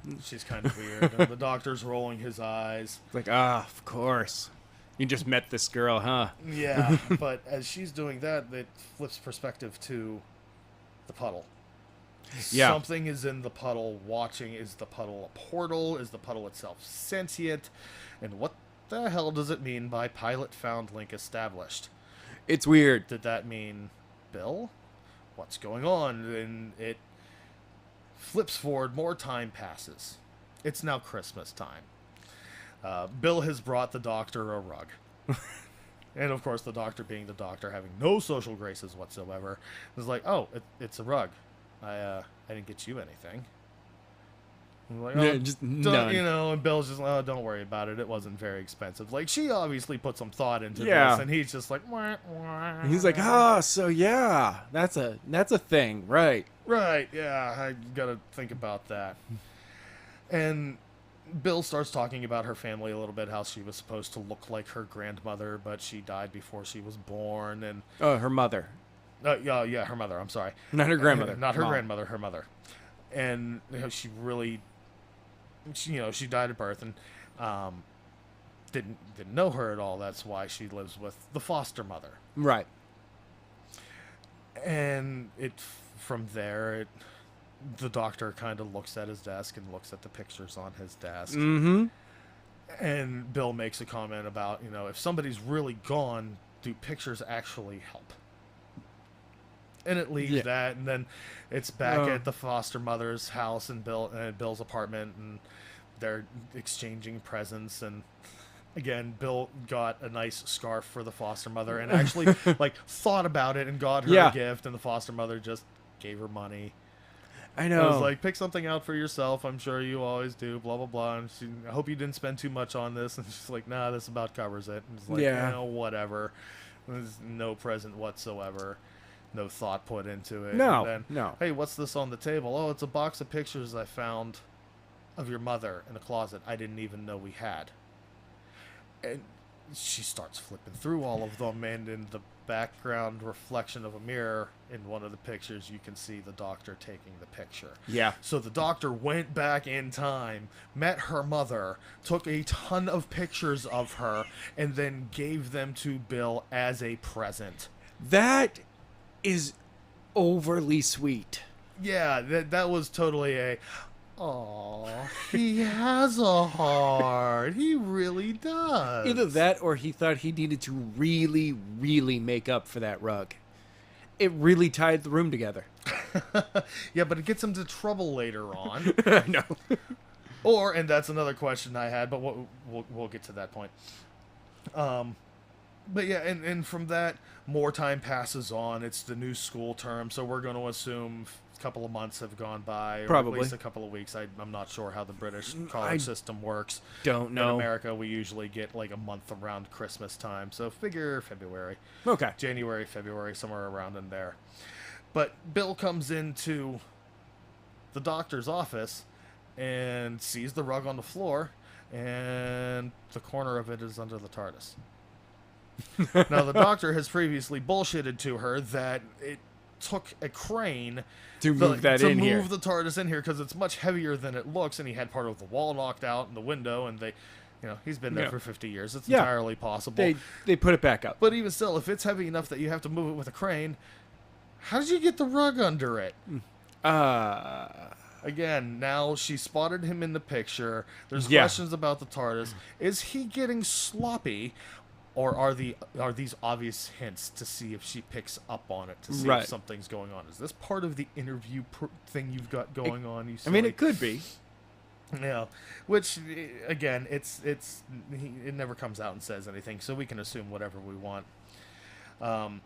and she's kind of weird. And the doctor's rolling his eyes. It's like, of course. You just met this girl, huh? Yeah, but as she's doing that, it flips perspective to the puddle. Yeah. Something is in the puddle watching. Is the puddle a portal? Is the puddle itself sentient? And what the hell does it mean by pilot found link established? It's weird. Did that mean Bill? What's going on? And it flips forward. More time passes. It's now Christmas time. Bill has brought the doctor a rug. And, of course, the doctor being the doctor, having no social graces whatsoever, is like, oh, it's a rug. I didn't get you anything. I'm like, oh, just none. And Bill's just like, oh, don't worry about it. It wasn't very expensive. Like, she obviously put some thought into this, and he's just like, wah, wah. He's like, so yeah, that's a thing, right? Right, yeah, I gotta think about that. And Bill starts talking about her family a little bit, how she was supposed to look like her grandmother, but she died before she was born, and her mother. Yeah, her mother. I'm sorry. Not her grandmother. Not her grandmother. Her mother. And she really, she died at birth and didn't know her at all. That's why she lives with the foster mother. Right. And from there, the doctor kind of looks at his desk and looks at the pictures on his desk. Mm-hmm. And Bill makes a comment about, if somebody's really gone, do pictures actually help? And it leaves that, and then it's back at the foster mother's house and Bill's apartment, and they're exchanging presents, and Again, Bill got a nice scarf for the foster mother and actually like thought about it and got her a gift, and the foster mother just gave her money. I know. I was like, pick something out for yourself. I'm sure you always do, blah, blah, blah. And I hope you didn't spend too much on this. And she's like, nah, this about covers it. And it's like, whatever. There's no present whatsoever. No thought put into it. No, and then, no. Hey, what's this on the table? Oh, it's a box of pictures I found of your mother in a closet I didn't even know we had. And she starts flipping through all of them, and in the background reflection of a mirror in one of the pictures, you can see the doctor taking the picture. Yeah. So the doctor went back in time, met her mother, took a ton of pictures of her, and then gave them to Bill as a present. That is overly sweet. Yeah, that was totally a... Aw, he has a heart. He really does. Either that or he thought he needed to really, really make up for that rug. It really tied the room together. Yeah, but it gets him to trouble later on. I know. Or, and that's another question I had, but we'll get to that point. But yeah, and from that, more time passes on. It's the new school term, so we're going to assume a couple of months have gone by. Or Probably. at least a couple of weeks. I'm not sure how the British college system works. Don't know. In America, we usually get like a month around Christmas time, so figure February. Okay. January, February, somewhere around in there. But Bill comes into the doctor's office and sees the rug on the floor, and the corner of it is under the TARDIS. Now, the doctor has previously bullshitted to her that it took a crane to move the TARDIS in here because it's much heavier than it looks, and he had part of the wall knocked out and the window, and they, he's been there for 50 years. It's entirely possible. They put it back up. But even still, if it's heavy enough that you have to move it with a crane, how did you get the rug under it? Again, now she spotted him in the picture. There's questions about the TARDIS. Is he getting sloppy? Or are these obvious hints to see if she picks up on it, to see if something's going on? Is this part of the interview thing you've got going on? It could be. Yeah, which again, it never comes out and says anything, so we can assume whatever we want. And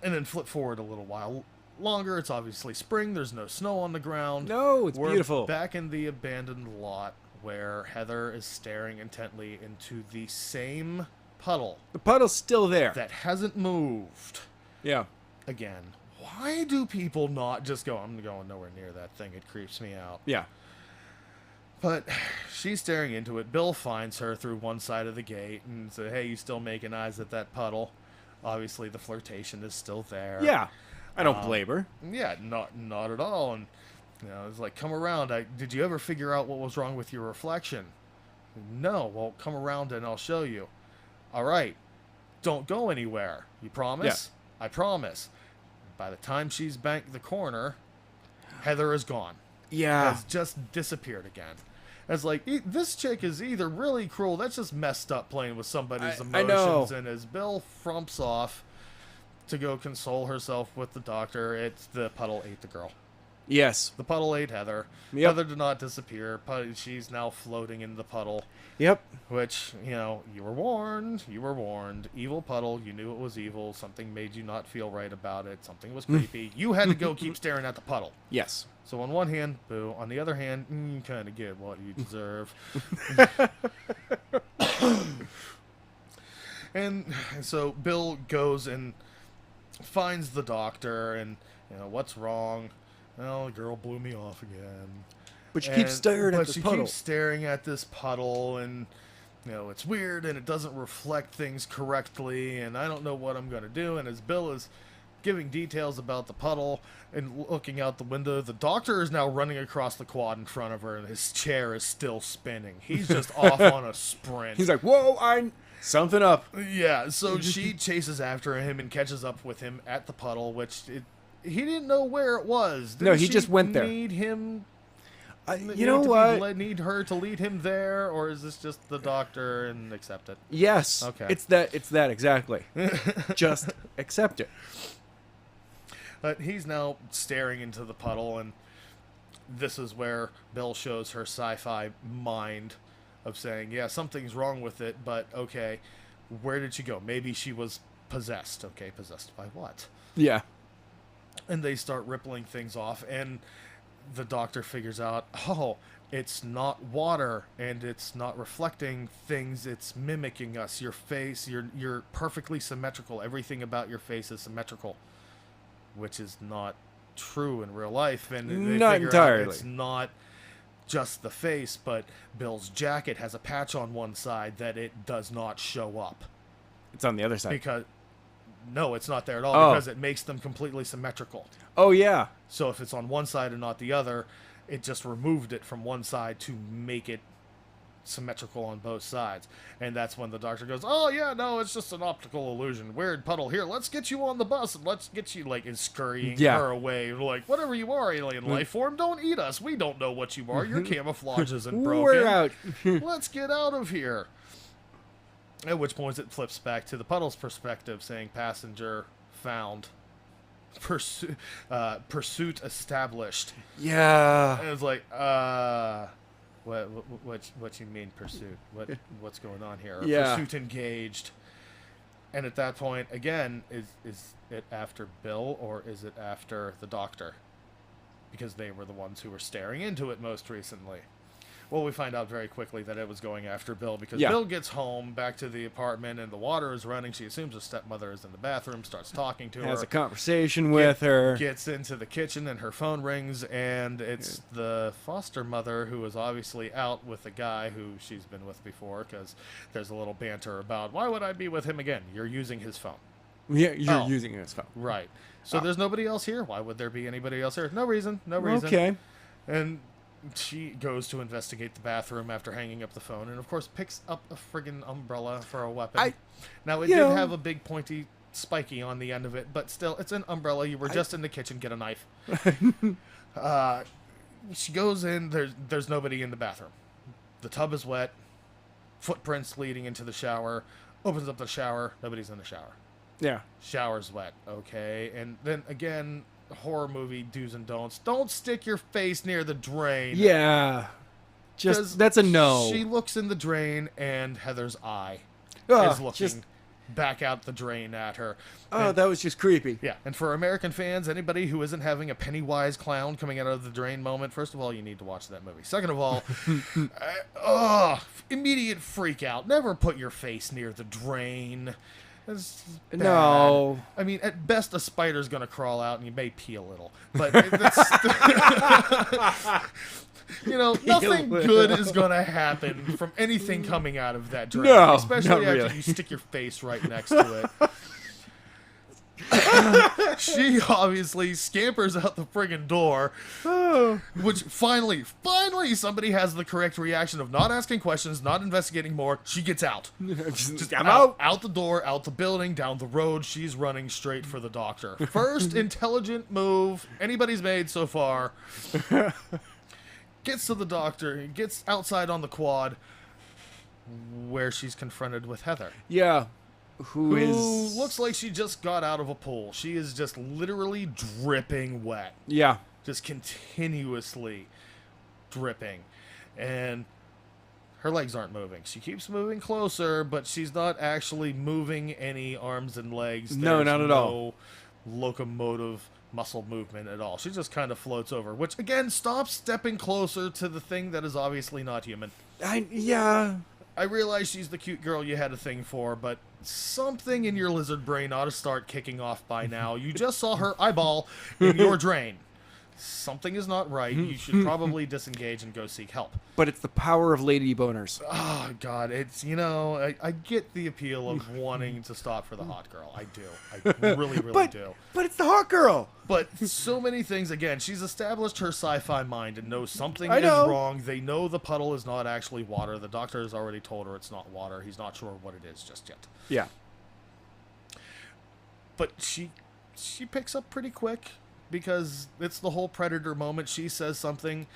then flip forward a little while longer. It's obviously spring. There's no snow on the ground. No, it's beautiful. Back in the abandoned lot where Heather is staring intently into the same puddle. The puddle's still there. That hasn't moved. Yeah. Again, why do people not just go, I'm going nowhere near that thing. It creeps me out. Yeah. But she's staring into it. Bill finds her through one side of the gate and says, hey, you still making eyes at that puddle? Obviously, the flirtation is still there. Yeah. I don't blame her. Yeah, not at all. And, it's like, come around. Did you ever figure out what was wrong with your reflection? No. Well, come around and I'll show you. All right, don't go anywhere. You promise? Yeah. I promise. By the time she's banked the corner, Heather is gone. Yeah. Has just disappeared again. It's like, this chick is either really cruel, that's just messed up playing with somebody's emotions, and as Bill frumps off to go console herself with the doctor, the puddle ate the girl. Yes. The puddle ate Heather. Yep. Heather did not disappear. She's now floating in the puddle. Yep. Which, you were warned. You were warned. Evil puddle. You knew it was evil. Something made you not feel right about it. Something was creepy. You had to go keep staring at the puddle. Yes. So on one hand, boo. On the other hand, you kind of get what you deserve. And so Bill goes and finds the doctor and, what's wrong? Well, the girl blew me off again. But she keeps staring at this puddle. But she keeps staring at this puddle, and, it's weird, and it doesn't reflect things correctly, and I don't know what I'm going to do. And as Bill is giving details about the puddle and looking out the window, the doctor is now running across the quad in front of her, and his chair is still spinning. He's just off on a sprint. He's like, whoa, something up. Yeah, so she chases after him and catches up with him at the puddle, which... he didn't know where it was. No, he just went there. Need him? You know what? Need her to lead him there, or is this just the doctor and accept it? Yes. Okay. It's that exactly. Just accept it. But he's now staring into the puddle, and this is where Bill shows her sci-fi mind of saying, yeah, something's wrong with it, but okay, where did she go? Maybe she was possessed. Okay, possessed by what? Yeah. And they start rippling things off, and the doctor figures out, oh, it's not water, and it's not reflecting things, it's mimicking us. Your face, you're perfectly symmetrical. Everything about your face is symmetrical, which is not true in real life. And they not figure entirely. out it's not just the face, but Bill's jacket has a patch on one side that it does not show up. It's on the other side. Because no, it's not there at all, because it makes them completely symmetrical. Oh, yeah. So if it's on one side and not the other, it just removed it from one side to make it symmetrical on both sides. And that's when the doctor goes, oh, yeah, no, it's just an optical illusion. Weird puddle. Here, let's get you on the bus and let's get you, like, is scurrying her away. Like, whatever you are, alien life form, don't eat us. We don't know what you are. Your camouflage isn't broken. We're out. Let's get out of here. At which point it flips back to the puddle's perspective, saying passenger found. Pursuit established. Yeah. And it's like, what you mean pursuit? What's going on here? Or Yeah. Pursuit engaged. And at that point, again, is it after Bill or is it after the doctor? Because they were the ones who were staring into it most recently. Well, we find out very quickly that it was going after Bill, because Bill gets home, back to the apartment, and the water is running. She assumes her stepmother is in the bathroom, starts talking to her. Has a conversation with her. Gets into the kitchen, and her phone rings, and it's the foster mother, who is obviously out with a guy who she's been with before, because there's a little banter about, why would I be with him again? You're using his phone. Yeah, you're using his phone. Right. So there's nobody else here. Why would there be anybody else here? No reason. No reason. Okay. And she goes to investigate the bathroom after hanging up the phone, and of course picks up a friggin' umbrella for a weapon. Now it did have a big pointy spiky on the end of it, but still, it's an umbrella. You were just in the kitchen. Get a knife. She goes in. There's nobody in the bathroom. The tub is wet. Footprints leading into the shower. Opens up the shower. Nobody's in the shower. Yeah. Shower's wet. Okay. And then again, horror movie do's and don'ts. Don't stick your face near the drain. Yeah. That's a no. She looks in the drain, and Heather's eye is looking back out the drain at her. And, that was just creepy. Yeah, and for American fans, anybody who isn't having a Pennywise clown coming out of the drain moment, first of all, you need to watch that movie. Second of all, immediate freak out. Never put your face near the drain. No. I mean, at best, a spider's going to crawl out, and you may pee a little. But nothing good is going to happen from anything coming out of that drain. No, especially after really. you stick your face right next to it. She obviously scampers out the friggin' door, which finally somebody has the correct reaction of not asking questions, not investigating more. She gets out. Just I'm out the door, out the building, down the road. She's running straight for the doctor. First intelligent move anybody's made so far. Gets to the doctor, gets outside on the quad, where she's confronted with Heather. Yeah. Who looks like she just got out of a pool. She is just literally dripping wet. Yeah. Just continuously dripping. And her legs aren't moving. She keeps moving closer, but she's not actually moving any arms and legs. No, not at all. Locomotive muscle movement at all. She just kind of floats over, which again stops stepping closer to the thing that is obviously not human. I realize she's the cute girl you had a thing for, but something in your lizard brain ought to start kicking off by now. You just saw her eyeball in your drain. Something is not right. You should probably disengage and go seek help. But it's the power of lady boners. Oh, God. It's, I get the appeal of wanting to stop for the hot girl. I do. I really, really do. But it's the hot girl. But so many things. Again, she's established her sci-fi mind and knows something is wrong. They know the puddle is not actually water. The doctor has already told her it's not water. He's not sure what it is just yet. Yeah. But she picks up pretty quick, because it's the whole Predator moment. She says something,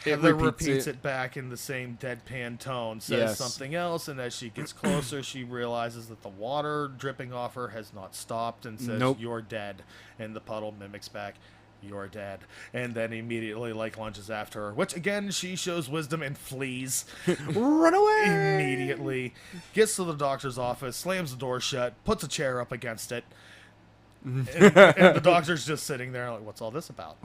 Heather repeats it back in the same deadpan tone, says something else, and as she gets closer, she realizes that the water dripping off her has not stopped, and says, "You're dead." And the puddle mimics back, you're dead. And then immediately, like, lunges after her, which, again, she shows wisdom and flees. Run away! Immediately. Gets to the doctor's office, slams the door shut, puts a chair up against it. And the doctor's just sitting there like, what's all this about?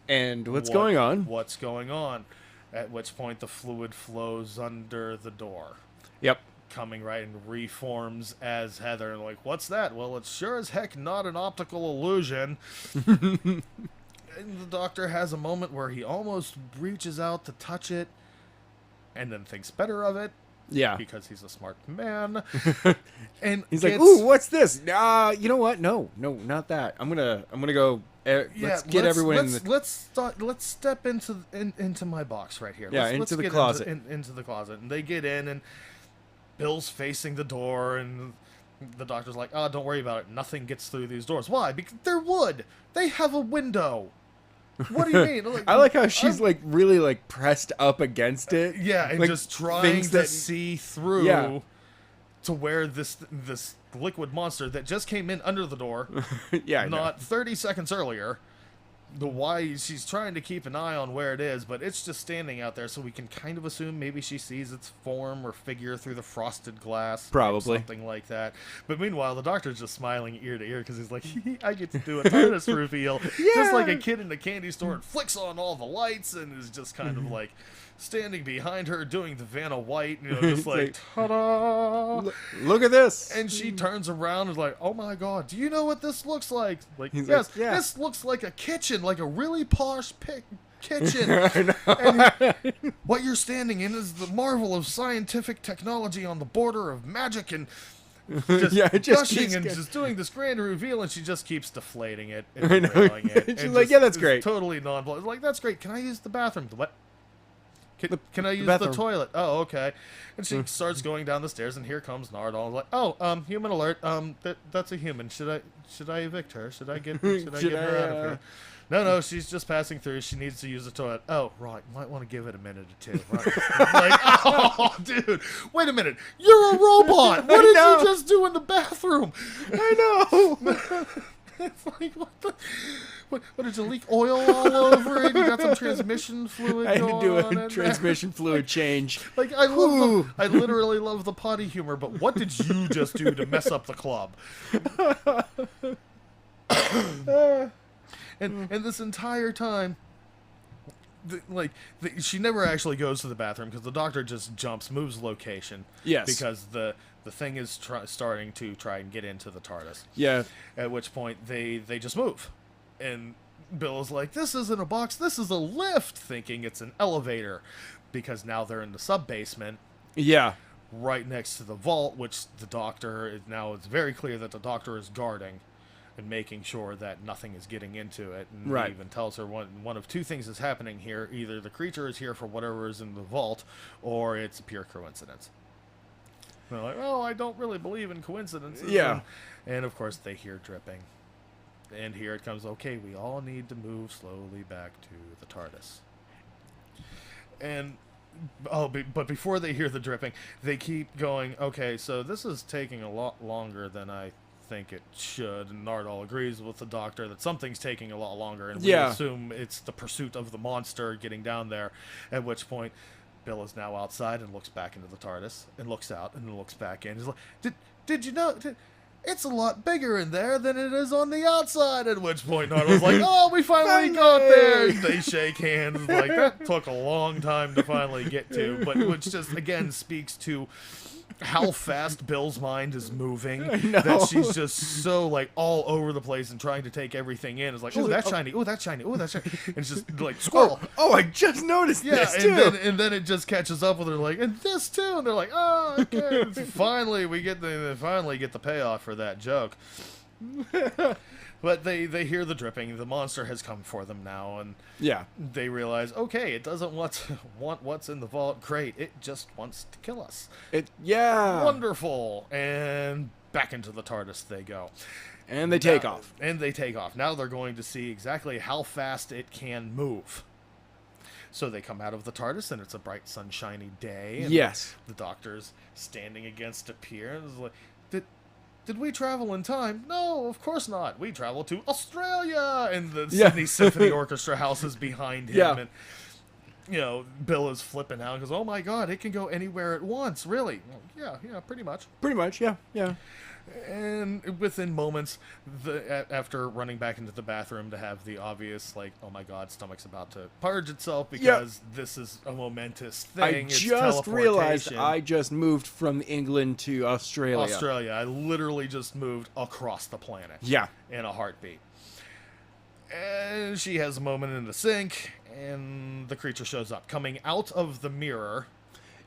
And what's going on? What's going on? At which point the fluid flows under the door. Yep. Coming right and reforms as Heather. And like, what's that? Well, it's sure as heck not an optical illusion. And the doctor has a moment where he almost reaches out to touch it and then thinks better of it. Yeah. Because he's a smart man. And he's like, ooh, what's this? You know what? No, not that. I'm gonna go. Let's get everyone in the... Let's step into my box right here. Yeah, let's into the get closet. Into the closet. And they get in, and Bill's facing the door, and the doctor's like, oh, don't worry about it. Nothing gets through these doors. Why? Because they're wood. They have a window. What do you mean? Like, I like how she's like really like pressed up against it. Yeah, and like, just trying to see through to where this liquid monster that just came in under the door, not 30 seconds earlier. Why she's trying to keep an eye on where it is, but it's just standing out there, so we can kind of assume maybe she sees its form or figure through the frosted glass. Probably. Something like that. But meanwhile, the doctor's just smiling ear to ear because he's like, I get to do a TARDIS reveal. Just like a kid in a candy store, and flicks on all the lights and is just kind of like standing behind her doing the Vanna White, just like, ta-da! Look at this! And she turns around and is like, oh my god, do you know what this looks like? Like, He's yes, like, yeah. This looks like a kitchen, like a really posh kitchen. And what you're standing in is the marvel of scientific technology on the border of magic and just gushing and just doing this grand reveal, and she just keeps deflating it and derailing it. She's like, yeah, that's great. Totally non-blunt. Like, that's great. Can I use the bathroom? What? Can I use the toilet? Oh, okay. And she starts going down the stairs, and here comes Nardole. Like, oh, human alert. That's a human. Should I evict her? Should I get her out of here? No, she's just passing through. She needs to use the toilet. Oh, right. Might want to give it a minute or two. Right. Like, oh, dude. Wait a minute. You're a robot. What did you just do in the bathroom? I know. It's like, what did you leak oil all over it? You got some transmission fluid I going had to do on a transmission fluid change. Like, I literally love the potty humor, but what did you just do to mess up the club? and this entire time, she never actually goes to the bathroom because the doctor just moves location. Yes. Because the thing is starting to try and get into the TARDIS. Yeah. At which point they just move. And Bill is like, this isn't a box, this is a lift, thinking it's an elevator. Because now they're in the sub-basement. Yeah. Right next to the vault, which the doctor, now it's very clear that the doctor is guarding and making sure that nothing is getting into it. And he even tells her one of two things is happening here. Either the creature is here for whatever is in the vault, or it's a pure coincidence. They're like, well, I don't really believe in coincidences. Yeah. And of course they hear dripping. And here it comes, okay, we all need to move slowly back to the TARDIS. And, but before they hear the dripping, they keep going, okay, so this is taking a lot longer than I think it should. And Nardole agrees with the doctor that something's taking a lot longer. And we assume it's the pursuit of the monster getting down there. At which point, Bill is now outside and looks back into the TARDIS and looks out and looks back in. He's like, did you know... It's a lot bigger in there than it is on the outside. At which point, Nardole's like, oh, we finally got there. They shake hands. Like, that took a long time to finally get to. But which just, again, speaks to how fast Bill's mind is moving. That she's just so, like, all over the place and trying to take everything in. It's like, oh, that's shiny. Oh, that's shiny. Oh, that's shiny. And it's just, like, squirrel. Oh, I just noticed this, too. And then it just catches up with her, like, and this, too. And they're like, oh, okay. Finally, we get the payoff for that joke. But they hear the dripping. The monster has come for them now, and they realize, okay, it doesn't want what's in the vault. Great, it just wants to kill us. Wonderful. And back into the TARDIS they go. And they take off. And they take off. Now they're going to see exactly how fast it can move. So they come out of the TARDIS, and it's a bright, sunshiny day. And the doctor's standing against a pier, and is like, did we travel in time? No, of course not. We traveled to Australia, and the Sydney Symphony Orchestra house is behind him, and Bill is flipping out and goes, "Oh my God, it can go anywhere at once, really?" Well, yeah, pretty much. Pretty much, yeah. And within moments, after running back into the bathroom to have the obvious, like, oh my God, stomach's about to purge itself because this is a momentous thing. I just realized I just moved from England to Australia. I literally just moved across the planet. Yeah. In a heartbeat. And she has a moment in the sink, and the creature shows up, coming out of the mirror.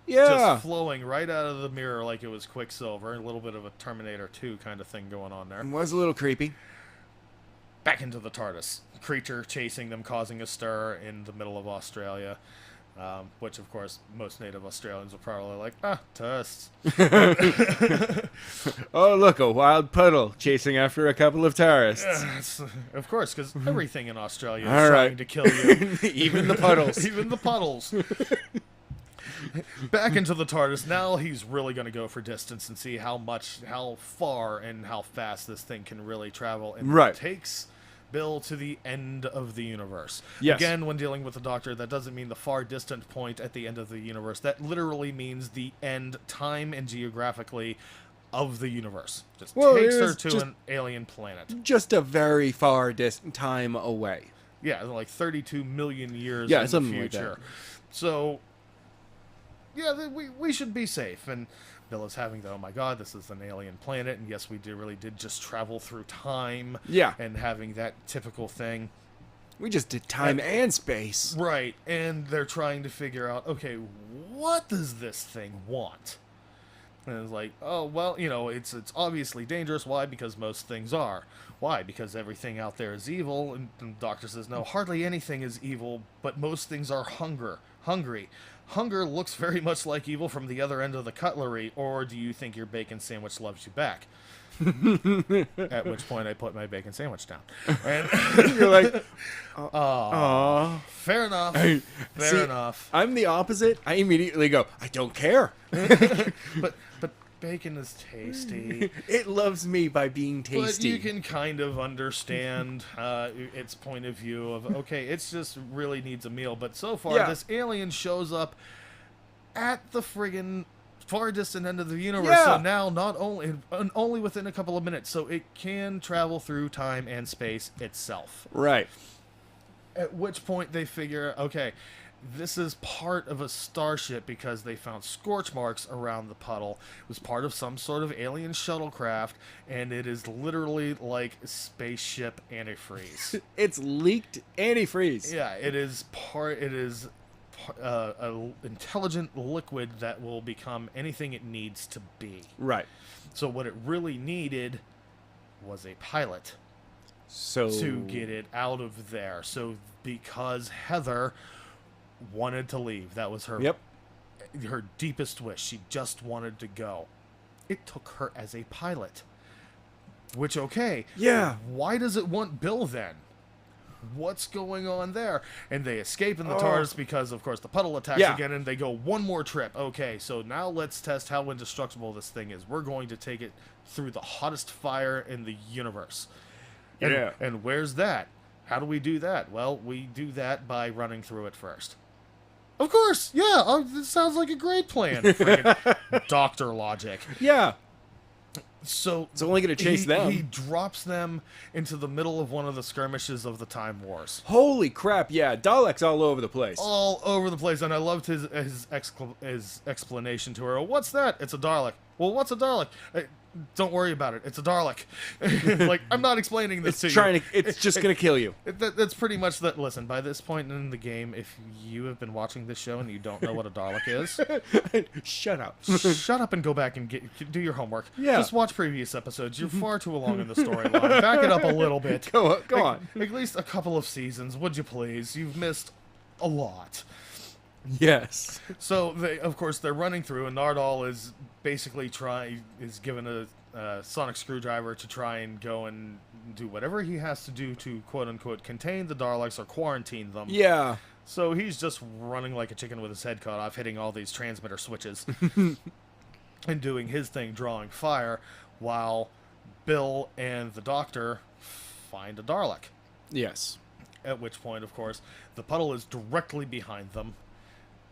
Yeah. Just flowing right out of the mirror like it was Quicksilver. A little bit of a Terminator 2 kind of thing going on there. It was a little creepy. Back into the TARDIS. Creature chasing them, causing a stir in the middle of Australia. Which, of course, most native Australians are probably like, tourists. Oh, look, a wild puddle chasing after a couple of tourists. Of course, because everything in Australia is trying to kill you. Even the puddles. Even the puddles. Back into the TARDIS. Now he's really going to go for distance and see how far and how fast this thing can really travel. And it takes Bill to the end of the universe. Yes. Again, when dealing with the Doctor, that doesn't mean the far distant point at the end of the universe. That literally means the end, time and geographically, of the universe. Just takes her to an alien planet. Just a very far distant time away. Yeah, like 32 million years in the future. Like that. So... yeah, we should be safe. And Bill is having the, oh my God, this is an alien planet. And yes, we really did just travel through time. Yeah. And having that typical thing. We just did time and space. Right. And they're trying to figure out, okay, what does this thing want? And it's like, oh, well, it's obviously dangerous. Why? Because most things are. Why? Because everything out there is evil. And the Doctor says, no, hardly anything is evil, but most things are hungry. Hunger looks very much like evil from the other end of the cutlery, or do you think your bacon sandwich loves you back? At which point I put my bacon sandwich down. And you're like, fair enough. Fair enough. I'm the opposite. I immediately go, I don't care. But bacon is tasty. It loves me by being tasty. But you can kind of understand its point of view of, okay, it's just really needs a meal. But so far, this alien shows up at the friggin' far distant end of the universe. Yeah. So now only within a couple of minutes. So it can travel through time and space itself. Right. At which point they figure, okay, this is part of a starship because they found scorch marks around the puddle. It was part of some sort of alien shuttlecraft, and it is literally like spaceship antifreeze. It's leaked antifreeze. Yeah, it is an intelligent liquid that will become anything it needs to be. Right. So what it really needed was a pilot to get it out of there. So because Heather wanted to leave. That was her her deepest wish. She just wanted to go. It took her as a pilot. Which, okay. Yeah. Why does it want Bill then? What's going on there? And they escape in the TARDIS because, of course, the puddle attacks again, and they go one more trip. Okay, so now let's test how indestructible this thing is. We're going to take it through the hottest fire in the universe. And where's that? How do we do that? Well, we do that by running through it first. Of course, yeah. This sounds like a great plan. Freaking Doctor logic. Yeah. So it's only going to chase them. He drops them into the middle of one of the skirmishes of the Time Wars. Holy crap! Yeah, Daleks all over the place. All over the place, and I loved his explanation to her. What's that? It's a Dalek. Well, what's a Dalek? Don't worry about it. It's a Dalek. Like, I'm not explaining this to you. It's just going to kill you. That's pretty much that. Listen, by this point in the game, if you have been watching this show and you don't know what a Dalek is, shut up. Shut up and go back and do your homework. Yeah. Just watch previous episodes. You're far too along in the storyline. Back it up a little bit. Go on. At least a couple of seasons, would you please? You've missed a lot. Yes. So of course they're running through, and Nardal is basically given a sonic screwdriver to try and go and do whatever he has to do to quote unquote contain the Daleks or quarantine them. Yeah. So he's just running like a chicken with his head cut off, hitting all these transmitter switches and doing his thing, drawing fire, while Bill and the Doctor find a Dalek. Yes. At which point, of course, the puddle is directly behind them.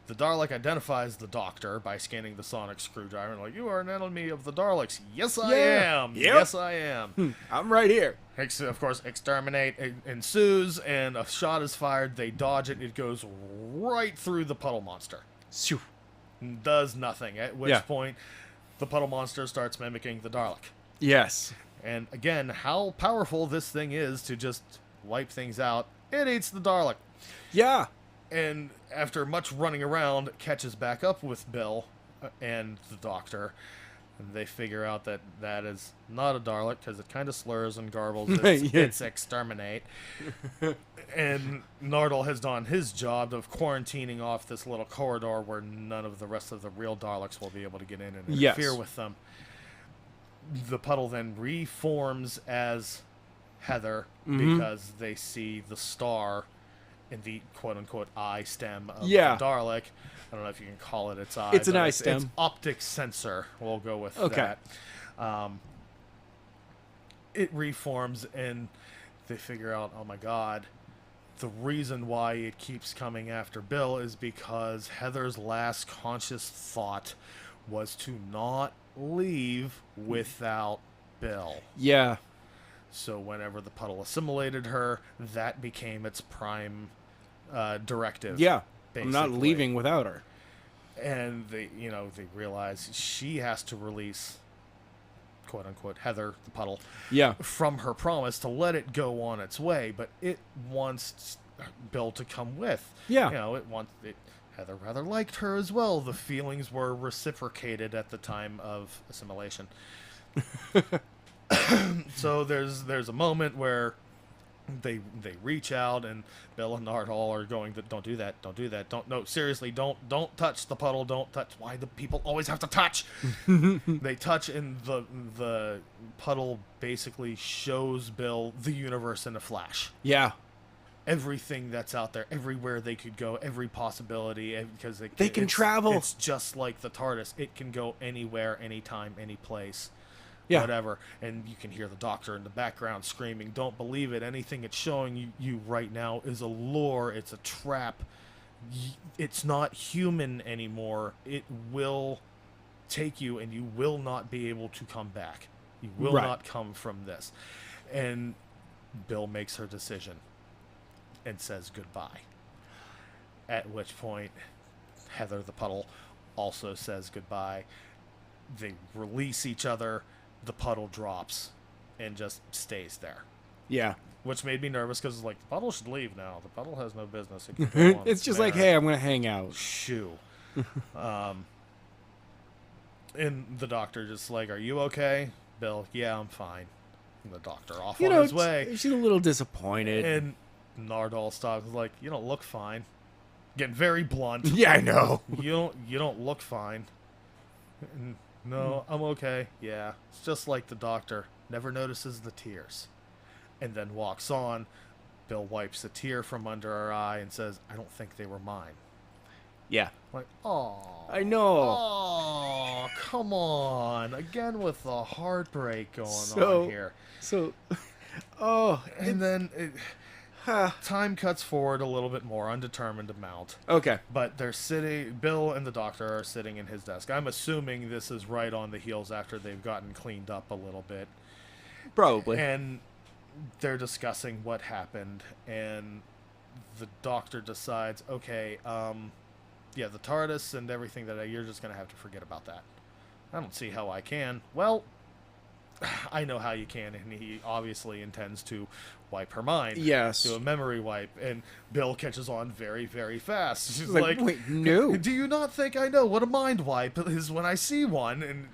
The Dalek identifies the Doctor by scanning the sonic screwdriver and like, you are an enemy of the Daleks. Yes, I am. Yep. Yes, I am. I'm right here. Of course, exterminate ensues, and a shot is fired. They dodge it. It goes right through the puddle monster. Shoo. Does nothing. At which point, the puddle monster starts mimicking the Dalek. Yes. And again, how powerful this thing is to just wipe things out. It eats the Dalek. Yeah. And after much running around, catches back up with Bill and the Doctor. And they figure out that that is not a Dalek because it kind of slurs and garbles. It's exterminate. And Nardole has done his job of quarantining off this little corridor where none of the rest of the real Daleks will be able to get in and interfere with them. The puddle then reforms as Heather because they see the star in the quote-unquote eye stem of the Dalek. I don't know if you can call it its eye. It's an eye stem. It's optic sensor. We'll go with that. It reforms, and they figure out, oh my god, the reason why it keeps coming after Bill is because Heather's last conscious thought was to not leave without Bill. Yeah. So whenever the puddle assimilated her, that became its prime directive. Yeah. Basically. I'm not leaving without her. And they realize she has to release, quote unquote, Heather, the puddle, from her promise to let it go on its way, but it wants Bill to come with. Yeah. Heather rather liked her as well. The feelings were reciprocated at the time of assimilation. So there's a moment where they reach out, and Bill and Nardole are going to, don't do that, seriously, don't touch the puddle, don't touch. Why do people always have to touch? They touch, and the puddle basically shows Bill the universe in a flash. Yeah. Everything that's out there, everywhere they could go, every possibility, because they can travel. It's just like the TARDIS. It can go anywhere, anytime, any place. Yeah. Whatever, and you can hear the Doctor in the background screaming, don't believe it, anything it's showing you right now is a lure, it's a trap, it's not human anymore, it will take you and you will not be able to come back, you will not come from this. And Bill makes her decision and says goodbye, at which point Heather the puddle also says goodbye. They release each other. The puddle drops and just stays there. Yeah. Which made me nervous because, like, the puddle should leave now. The puddle has no business. It can go on it's just like, hey, I'm going to hang out. Shoo. And the Doctor just like, are you okay? Bill, yeah, I'm fine. And the Doctor off on his way. She's a little disappointed. And Nardole stops like, you don't look fine. Getting very blunt. Yeah, I know. You don't look fine. And, no, I'm okay. Yeah, it's just like the Doctor. Never notices the tears. And then walks on. Bill wipes a tear from under her eye and says, I don't think they were mine. Yeah. Like, oh. I know. Oh, come on. Again with the heartbreak going on here. And then time cuts forward a little bit more, undetermined amount. Okay. But they're sitting, Bill and the Doctor are sitting in his desk. I'm assuming this is right on the heels after they've gotten cleaned up a little bit. Probably. And they're discussing what happened, and the Doctor decides, okay, the TARDIS and everything you're just going to have to forget about that. I don't see how I can. Well, I know how you can, and he obviously intends to wipe her mind. Yes. Do a memory wipe, and Bill catches on very, very fast. She's like, wait, no. Do you not think I know what a mind wipe is when I see one?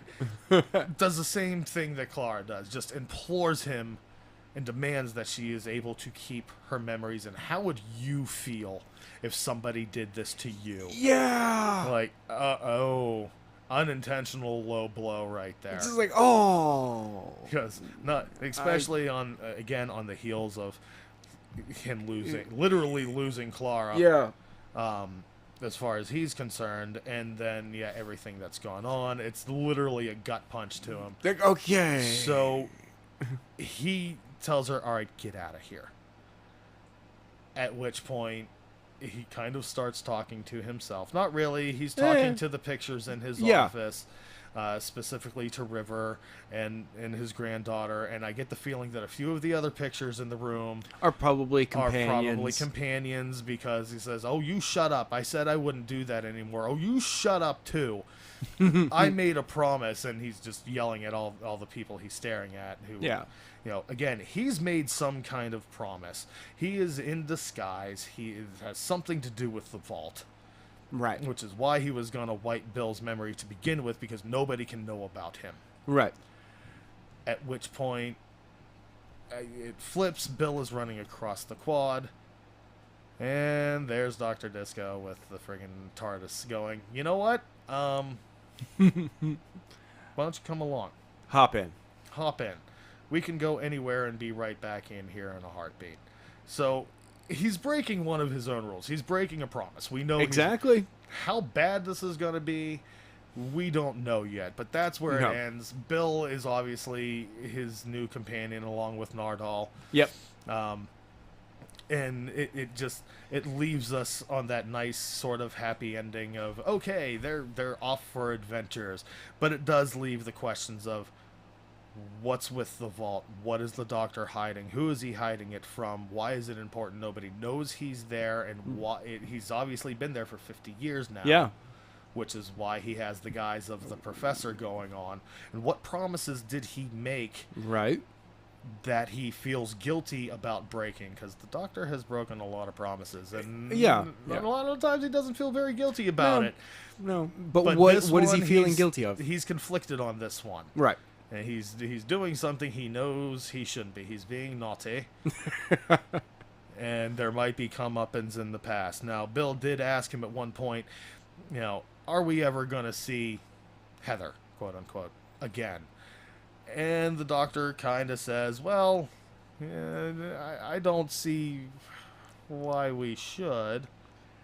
And does the same thing that Clara does, just implores him and demands that she is able to keep her memories. And how would you feel if somebody did this to you? Yeah. Like, unintentional low blow right there. It's just like, oh. Because especially on the heels of him literally losing Clara. Yeah. As far as he's concerned, and then everything that's gone on, it's literally a gut punch to him. Like, okay. So he tells her, all right, get out of here. At which point, he kind of starts talking to himself. Not really. He's talking to the pictures in his office, specifically to River and his granddaughter. And I get the feeling that a few of the other pictures in the room are probably companions. Because he says, oh, you shut up. I said I wouldn't do that anymore. Oh, you shut up, too. I made a promise. And he's just yelling at all the people he's staring at. Who, you know, again, he's made some kind of promise. He is in disguise. He has something to do with the vault. Right. Which is why he was going to wipe Bill's memory to begin with, because nobody can know about him. Right. At which point, it flips. Bill is running across the quad. And there's Dr. Disco with the friggin' TARDIS going, you know what? Why don't you come along? Hop in. We can go anywhere and be right back in here in a heartbeat. So he's breaking one of his own rules. He's breaking a promise. We know exactly how bad this is going to be. We don't know yet, but that's where it ends. Bill is obviously his new companion along with Nardal. Yep. And it leaves us on that nice sort of happy ending of, okay, they're off for adventures. But it does leave the questions of, what's with the vault? What is the Doctor hiding? Who is he hiding it from? Why is it important? Nobody knows he's there, and he's obviously been there for 50 years now. Yeah. Which is why he has the guise of the Professor going on. And what promises did he make? Right. That he feels guilty about breaking, because the Doctor has broken a lot of promises, and a lot of times he doesn't feel very guilty about it. No, but what is he feeling guilty of? He's conflicted on this one, right? And he's doing something he knows he shouldn't be. He's being naughty, and there might be comeuppance in the past. Now, Bill did ask him at one point, you know, are we ever going to see Heather, quote unquote, again? And the Doctor kind of says, well, I don't see why we should.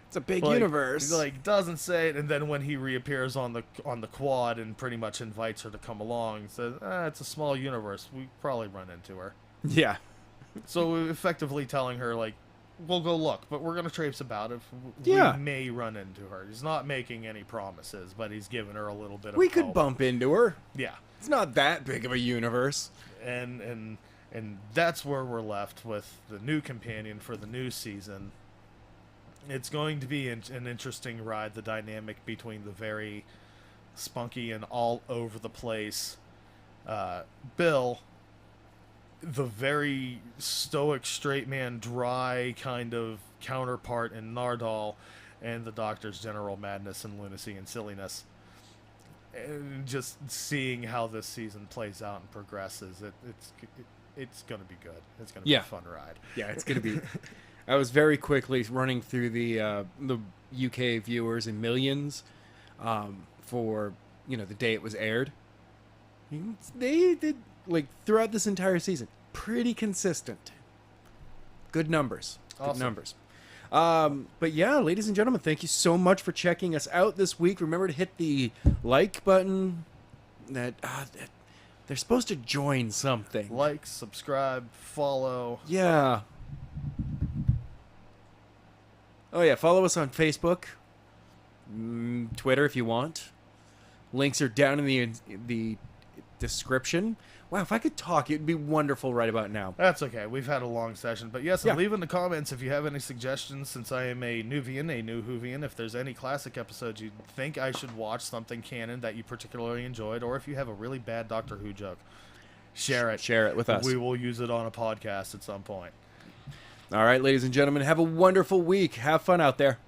It's a big universe. He doesn't say it, and then when he reappears on the quad and pretty much invites her to come along, says, it's a small universe. We probably run into her. Yeah. So effectively telling her, we'll go look, but we're going to traipse about it. We may run into her. He's not making any promises, but he's giving her a little bit of We could bump into her. Yeah. It's not that big of a universe. And that's where we're left with the new companion for the new season. It's going to be an interesting ride, the dynamic between the very spunky and all over the place Bill, the very stoic, straight man, dry kind of counterpart in Nardal, and the Doctor's general madness and lunacy and silliness. And just seeing how this season plays out and progresses, it's going to be good. It's going to be a fun ride. Yeah, it's going to be. I was very quickly running through the UK viewers in millions for the day it was aired. They did throughout this entire season pretty consistent. Good numbers. Awesome. Good numbers. But yeah, ladies and gentlemen, thank you so much for checking us out this week. Remember to hit the like button. They're supposed to join something. Like, subscribe, follow. Yeah. Oh yeah, follow us on Facebook, Twitter if you want. Links are down in the description. Wow, if I could talk, it'd be wonderful right about now. That's okay. We've had a long session. But yes, leave in the comments if you have any suggestions, since I am a new Whovian. If there's any classic episodes you think I should watch, something canon that you particularly enjoyed, or if you have a really bad Doctor Who joke, share it. Share it with us. We will use it on a podcast at some point. All right, ladies and gentlemen, have a wonderful week. Have fun out there.